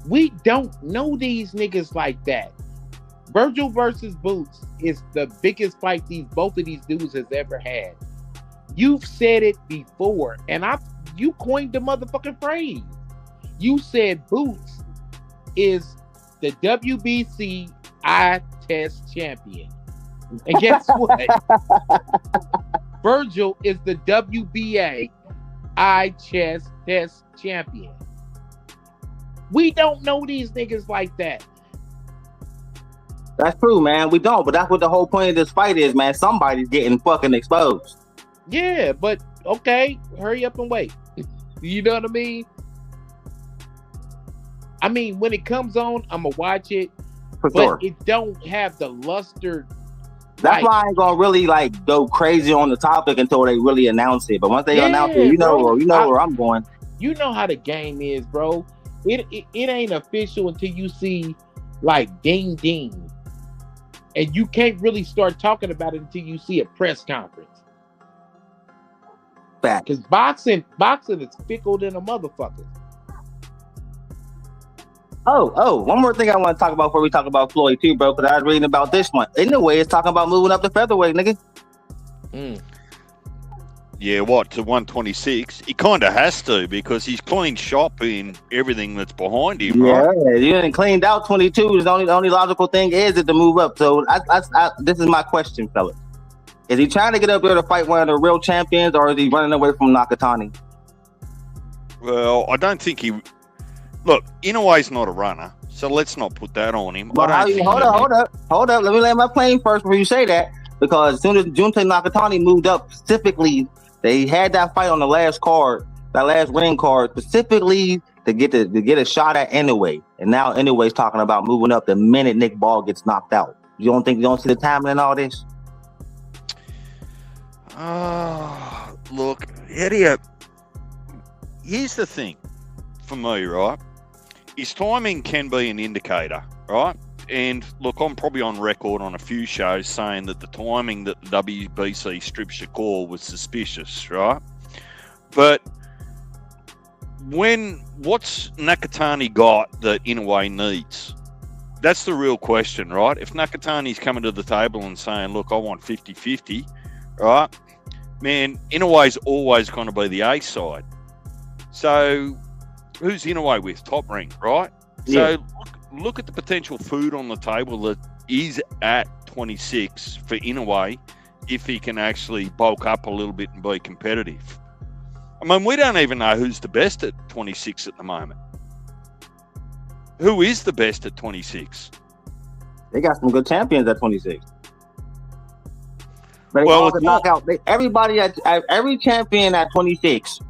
We don't know these niggas like that. Virgil versus Boots is the biggest fight both of these dudes has ever had. You've said it before, and you coined the motherfucking phrase. You said Boots is the WBC eye test champion. And guess what? Virgil is the WBA eye chest test champion. We don't know these niggas like that. That's true, man. We don't, but that's what the whole point of this fight is, man. Somebody's getting fucking exposed. Yeah, but okay, hurry up and wait. You know what I mean? I mean, when it comes on, I'm gonna watch it, For but sure. it don't have the luster. That's why I ain't gonna really like go crazy on the topic until they really announce it. But once they announce it, you know where I'm going. You know how the game is, bro. It ain't official until you see like ding ding. And you can't really start talking about it until you see a press conference. Fact. Because boxing is fickle than a motherfucker. Oh, one more thing I want to talk about before we talk about Floyd too, bro, because I was reading about this one. Anyway, it's talking about moving up to featherweight, nigga. Yeah, what, to 126? He kind of has to because he's clean shop in everything that's behind him, right? Yeah, you didn't cleaned out 22. The only logical thing is to move up. So this is my question, fellas. Is he trying to get up there to fight one of the real champions, or is he running away from Nakatani? Well, I don't think he... Look, Inouye's not a runner, so let's not put that on him. Hold up. Let me land my plane first before you say that. Because as soon as Junta Nakatani moved up, specifically, they had that fight on the last card, that last ring card, specifically to get a shot at Inoue. And now Inouye's talking about moving up the minute Nick Ball gets knocked out. You don't see the timing in all this? Look, Eddie, here's the thing for me, right? His timing can be an indicator, right? And look, I'm probably on record on a few shows saying that the timing that the WBC stripped Shakur was suspicious, right? But what's Nakatani got that Inoue needs? That's the real question, right? If Nakatani's coming to the table and saying, look, I want 50-50, right? Man, Inouye's always going to be the A side. So who's Inoue with? Top Ring, right? Yeah. So look at the potential food on the table that is at 26 for Inoue if he can actually bulk up a little bit and be competitive. I mean, we don't even know who's the best at 26 at the moment. Who is the best at 26? They got some good champions at 26. But every champion at 26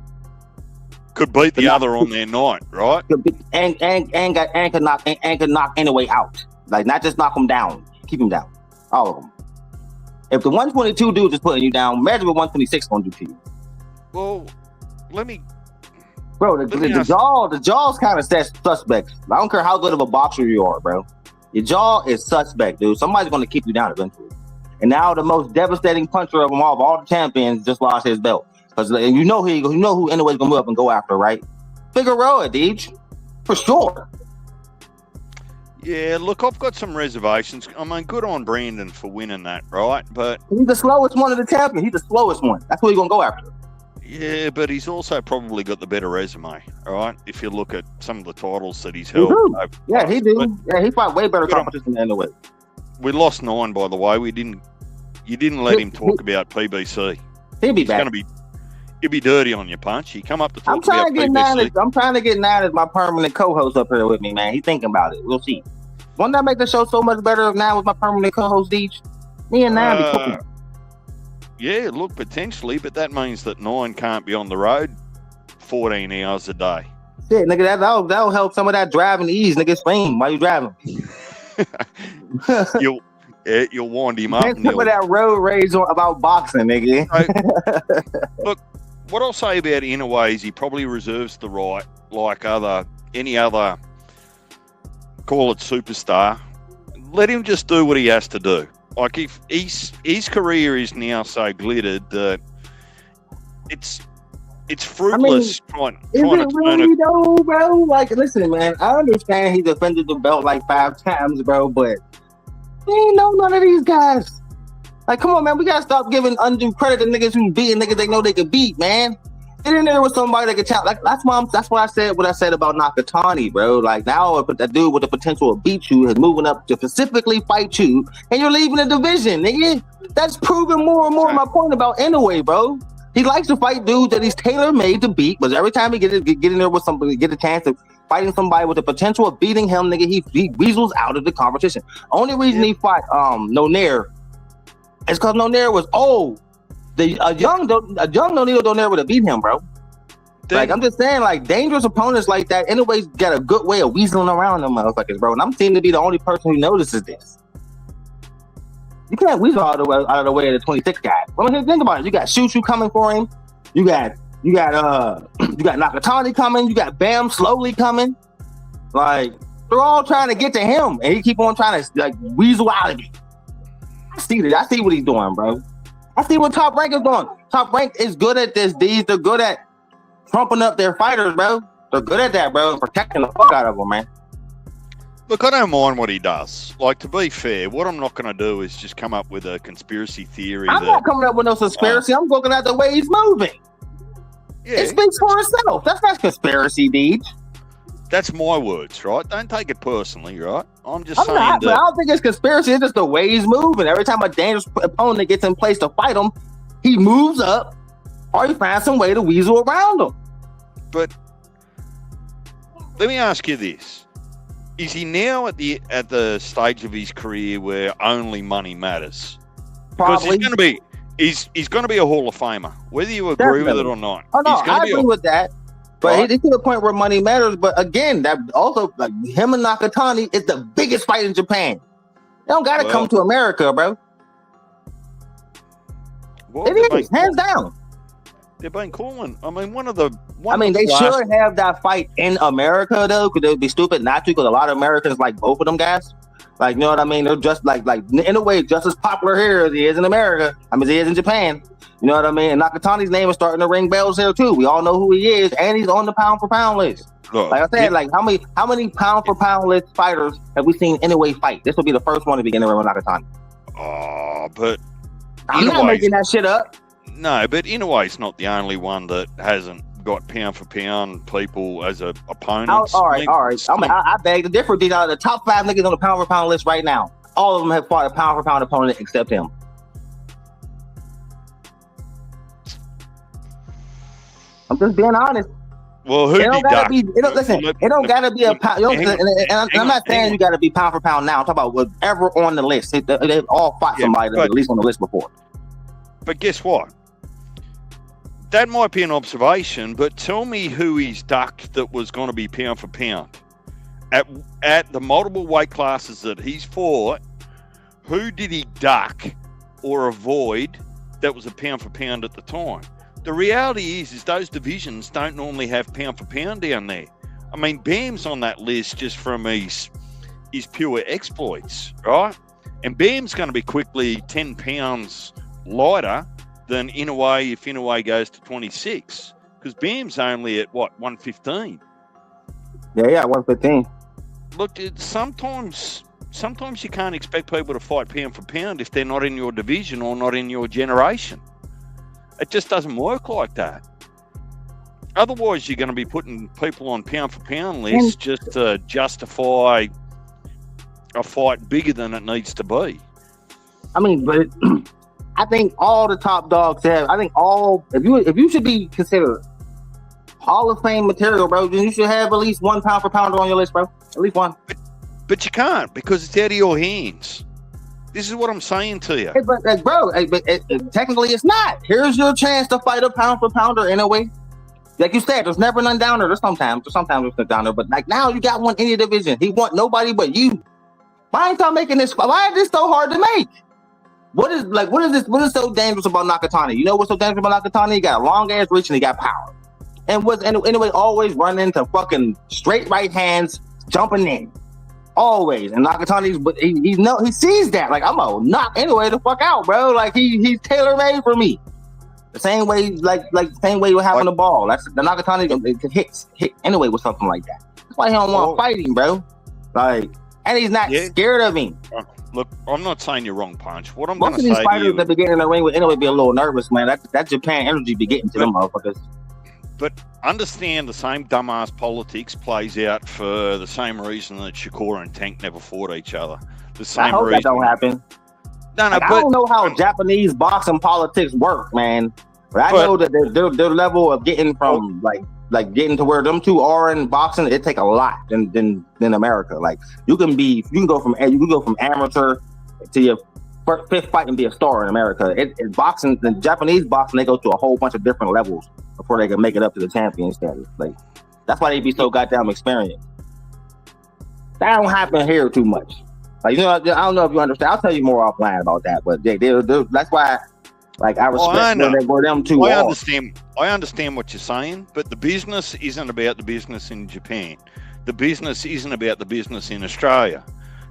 could beat the other on their night, right? And could knock Inoue out. Like, not just knock him down, keep him down. All of them. If the 122 dude is putting you down, imagine what 126 gonna do to you. Well, Bro, the jaw's kind of suspect. I don't care how good of a boxer you are, bro. Your jaw is suspect, dude. Somebody's gonna keep you down eventually. And now the most devastating puncher of them all the champions, just lost his belt. Because you know who Inoue's gonna move up and go after, right? Figueroa, Deej, for sure. Yeah, look, I've got some reservations. I mean, good on Brandon for winning that, right? But he's the slowest one of the champions. He's the slowest one. That's who he's gonna go after. Yeah, but he's also probably got the better resume, all right? If you look at some of the titles that he's held. Yeah, he do. Yeah, he fought way better competition than Inoue. We lost 9, by the way. You didn't let him talk about PBC. He'll be back. He'll be dirty on your punch. He come up to talk about PBC. I'm trying to get Nine as my permanent co-host up here with me, man. He's thinking about it. We'll see. Won't that make the show so much better if Nine was my permanent co-host, Deej? Me and Nine be cooking. Yeah, look, potentially, but that means that 9 can't be on the road 14 hours a day. Shit, nigga, that'll help some of that driving ease, nigga. Scream while you driving. You'll wind him up. Some of that road rage about boxing, nigga. Look, what I'll say about Inoue is he probably reserves the right, like any other, call it superstar. Let him just do what he has to do. Like, if his career is now so glittered that it's fruitless trying Is to it turn really it. though, bro? Like, listen, man. I understand he defended the belt like 5 times, bro, but he ain't know none of these guys. Like, come on, man. We gotta stop giving undue credit to niggas who beating niggas they know they can beat, man. Get in there with somebody that can challenge. Like, that's why I said what I said about Nakatani, bro. Like, now that dude with the potential to beat you is moving up to specifically fight you, and you're leaving the division, nigga. That's proving more and more my point about Inoue, bro. He likes to fight dudes that he's tailor-made to beat, but every time he get in there with somebody, get a chance of fighting somebody with the potential of beating him, nigga, he weasels out of the competition. Only reason he fought Nonair is because Nonair was old. A young Nonito Donaire would have beat him, bro. Like, I'm just saying, like, dangerous opponents like that, anyways, got a good way of weaseling around them motherfuckers, bro. And I'm seeming to be the only person who notices this. You can't weasel out of the way of the 26 guys. Well, think about it. You got Shushu coming for him. You got Nakatani coming. You got Bam slowly coming. Like, they're all trying to get to him, and he keep on trying to like weasel out of it. I see that. I see what he's doing, bro. I see what Top Rank is doing. Top Rank is good at this, D's. They're good at trumping up their fighters, bro. They're good at that, bro, and protecting the fuck out of them, man. Look, I don't mind what he does. Like, to be fair, what I'm not going to do is just come up with a conspiracy theory. I'm not coming up with no conspiracy. I'm looking at the way he's moving. Yeah. It speaks for itself. That's not conspiracy, Deej. That's my words, right? Don't take it personally, right? I'm saying not, but I don't think it's conspiracy. It's just the way he's moving. Every time a dangerous opponent gets in place to fight him, he moves up or he finds some way to weasel around him. But let me ask you this. Is he now at the stage of his career where only money matters? Because Probably. he's going to be a Hall of Famer, whether you agree with it or not. Oh, no, I agree with that. But he's to the point where money matters. But again, that also, like, him and Nakatani is the biggest fight in Japan. They don't got to come to America, bro. It is, hands down. They've been calling. I mean, they should have that fight in America, though, because it would be stupid not to, because a lot of Americans like both of them guys. Like, you know what I mean? They're just like in a way, just as popular here as he is in America. I mean, as he is in Japan. You know what I mean? And Nakatani's name is starting to ring bells here too. We all know who he is, and he's on the pound for pound list. Look, like I said, like how many pound for pound list fighters have we seen anyway fight? This will be the first one to begin with Nakatani. But I'm not making that shit up. No, but in a way, it's not the only one that hasn't got pound for pound people as a opponent. All right. I beg to differ. These are the top 5 niggas on the pound for pound list right now. All of them have fought a pound for pound opponent except him. I'm just being honest. Well, it don't gotta be a pound. And I'm not saying you gotta be pound for pound now. I'm talking about whatever on the list. They've all fought somebody that's at least on the list before. But guess what? That might be an observation, but tell me who he's ducked that was going to be pound for pound. At the multiple weight classes that he's fought, who did he duck or avoid that was a pound for pound at the time? The reality is those divisions don't normally have pound for pound down there. I mean, Bam's on that list just from his pure exploits, right? And Bam's going to be quickly 10 pounds lighter than Inoue if Inoue goes to 26, because Bam's only at 115. Yeah, 115. Look, sometimes you can't expect people to fight pound for pound if they're not in your division or not in your generation. It just doesn't work like that. Otherwise, you're going to be putting people on pound for pound lists just to justify a fight bigger than it needs to be. I mean, but I think all the top dogs have. I think if you should be considered Hall of Fame material, bro, then you should have at least 1 pound for pounder on your list, bro. At least one. But you can't, because it's out of your hands. This is what I'm saying to you. Hey, but technically it's not. Here's your chance to fight a pound for pounder in a way. Like you said, there's never none down there. There's sometimes there's down there. But like now you got one in your division. He want nobody but you. Why ain't y'all making this? Why is this so hard to make? What is this? What is so dangerous about Nakatani? You know what's so dangerous about Nakatani? He got a long ass reach and he got power. And anyway, always running into fucking straight right hands, jumping in. Always. And Nakatani's, but he sees that. Like, I'm gonna knock anyway the fuck out, bro. Like he's tailor made for me. The same way, like the same way with having the ball. That's the Nakatani hit anyway with something like that. That's why he don't want to fight him, bro. Like, and he's not scared of him. Look, I'm not saying you're wrong, Punch. What I'm Most going to of say these fighters to you, that be getting in the ring would anyway be a little nervous, man. That Japan energy be getting to them motherfuckers. but understand the same dumbass politics plays out for the same reason that Shakur and Tank never fought each other. The same I hope reason. that don't happen. No, Like, I don't know how Japanese boxing politics work, man. But I know that their level of getting from like getting to where them two are in boxing, it take a lot than America. Like you can go from amateur to your fifth fight and be a star in America. It boxing, the Japanese boxing, they go to a whole bunch of different levels before they can make it up to the champion status. Like that's why they be so goddamn experienced. That don't happen here too much. Like, you know, I don't know if you understand. I'll tell you more offline about that. But that's why, like, I respect where them two are. I understand what you're saying, but the business isn't about the business in Japan. The business isn't about the business in Australia.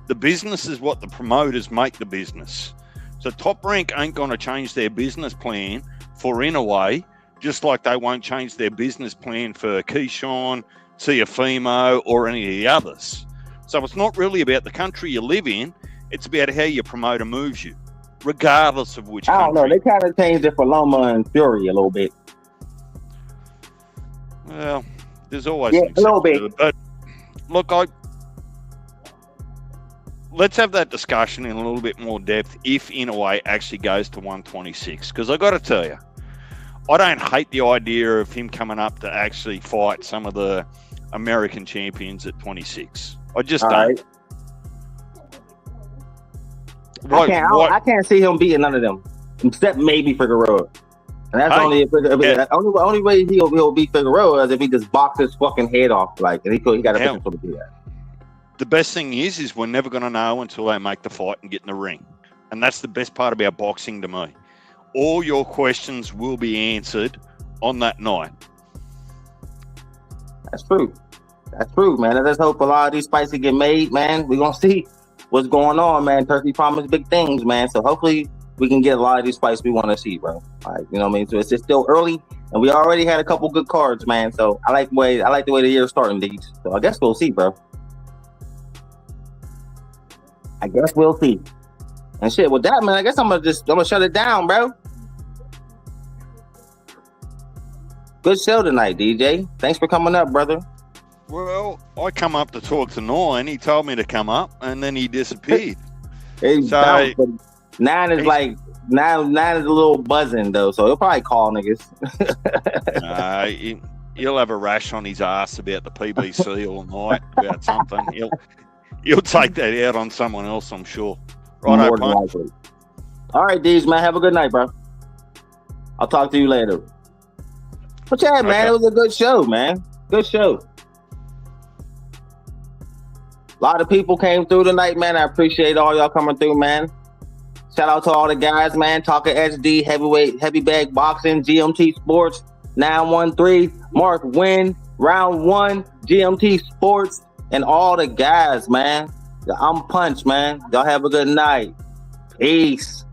The business is what the promoters make the business. So Top Rank ain't going to change their business plan for Inouye, just like they won't change their business plan for Keyshawn, Tiafimo, or any of the others. So it's not really about the country you live in. It's about how your promoter moves you, regardless of which country. I don't know. They kind of changed it for Loma and Fury a little bit. Well, there's always a little bit. But look, let's have that discussion in a little bit more depth if Inouye actually goes to 126. Because I got to tell you, I don't hate the idea of him coming up to actually fight some of the American champions at 26. I just don't. Right. I can't see him beating none of them, except maybe Figueroa. And that's the only way he'll beat Figueroa is if he just boxes his fucking head off. Like, and he got a potential to do that. The best thing is we're never going to know until they make the fight and get in the ring. And that's the best part about boxing to me. All your questions will be answered on that night. That's true. That's true, man. Let's hope a lot of these fights get made, man. We're going to see what's going on, man. Turkey promised big things, man. So hopefully we can get a lot of these fights we want to see, bro. Like, you know what I mean? So it's just still early, and we already had a couple good cards, man. So I like the way the year's starting these. So I guess we'll see, bro. I guess we'll see. And shit, with that, man, I guess I'm gonna shut it down, bro. Good show tonight, DJ. Thanks for coming up, brother. Well, I come up to talk to Nine. He told me to come up, and then he disappeared. So Nine is a little buzzing though, so he'll probably call niggas. He'll have a rash on his ass about the PBC all night about something. He'll take that out on someone else, I'm sure. Right, more than likely. All right, D's, man. Have a good night, bro. I'll talk to you later. But yeah, man, it was a good show, man. Good show. A lot of people came through tonight, man. I appreciate all y'all coming through, man. Shout out to all the guys, man. Talking HD, heavyweight, heavy bag boxing, GMT Sports, 913, Mark Wynn, Round 1, GMT Sports, and all the guys, man. I'm Punch, man. Y'all have a good night. Peace.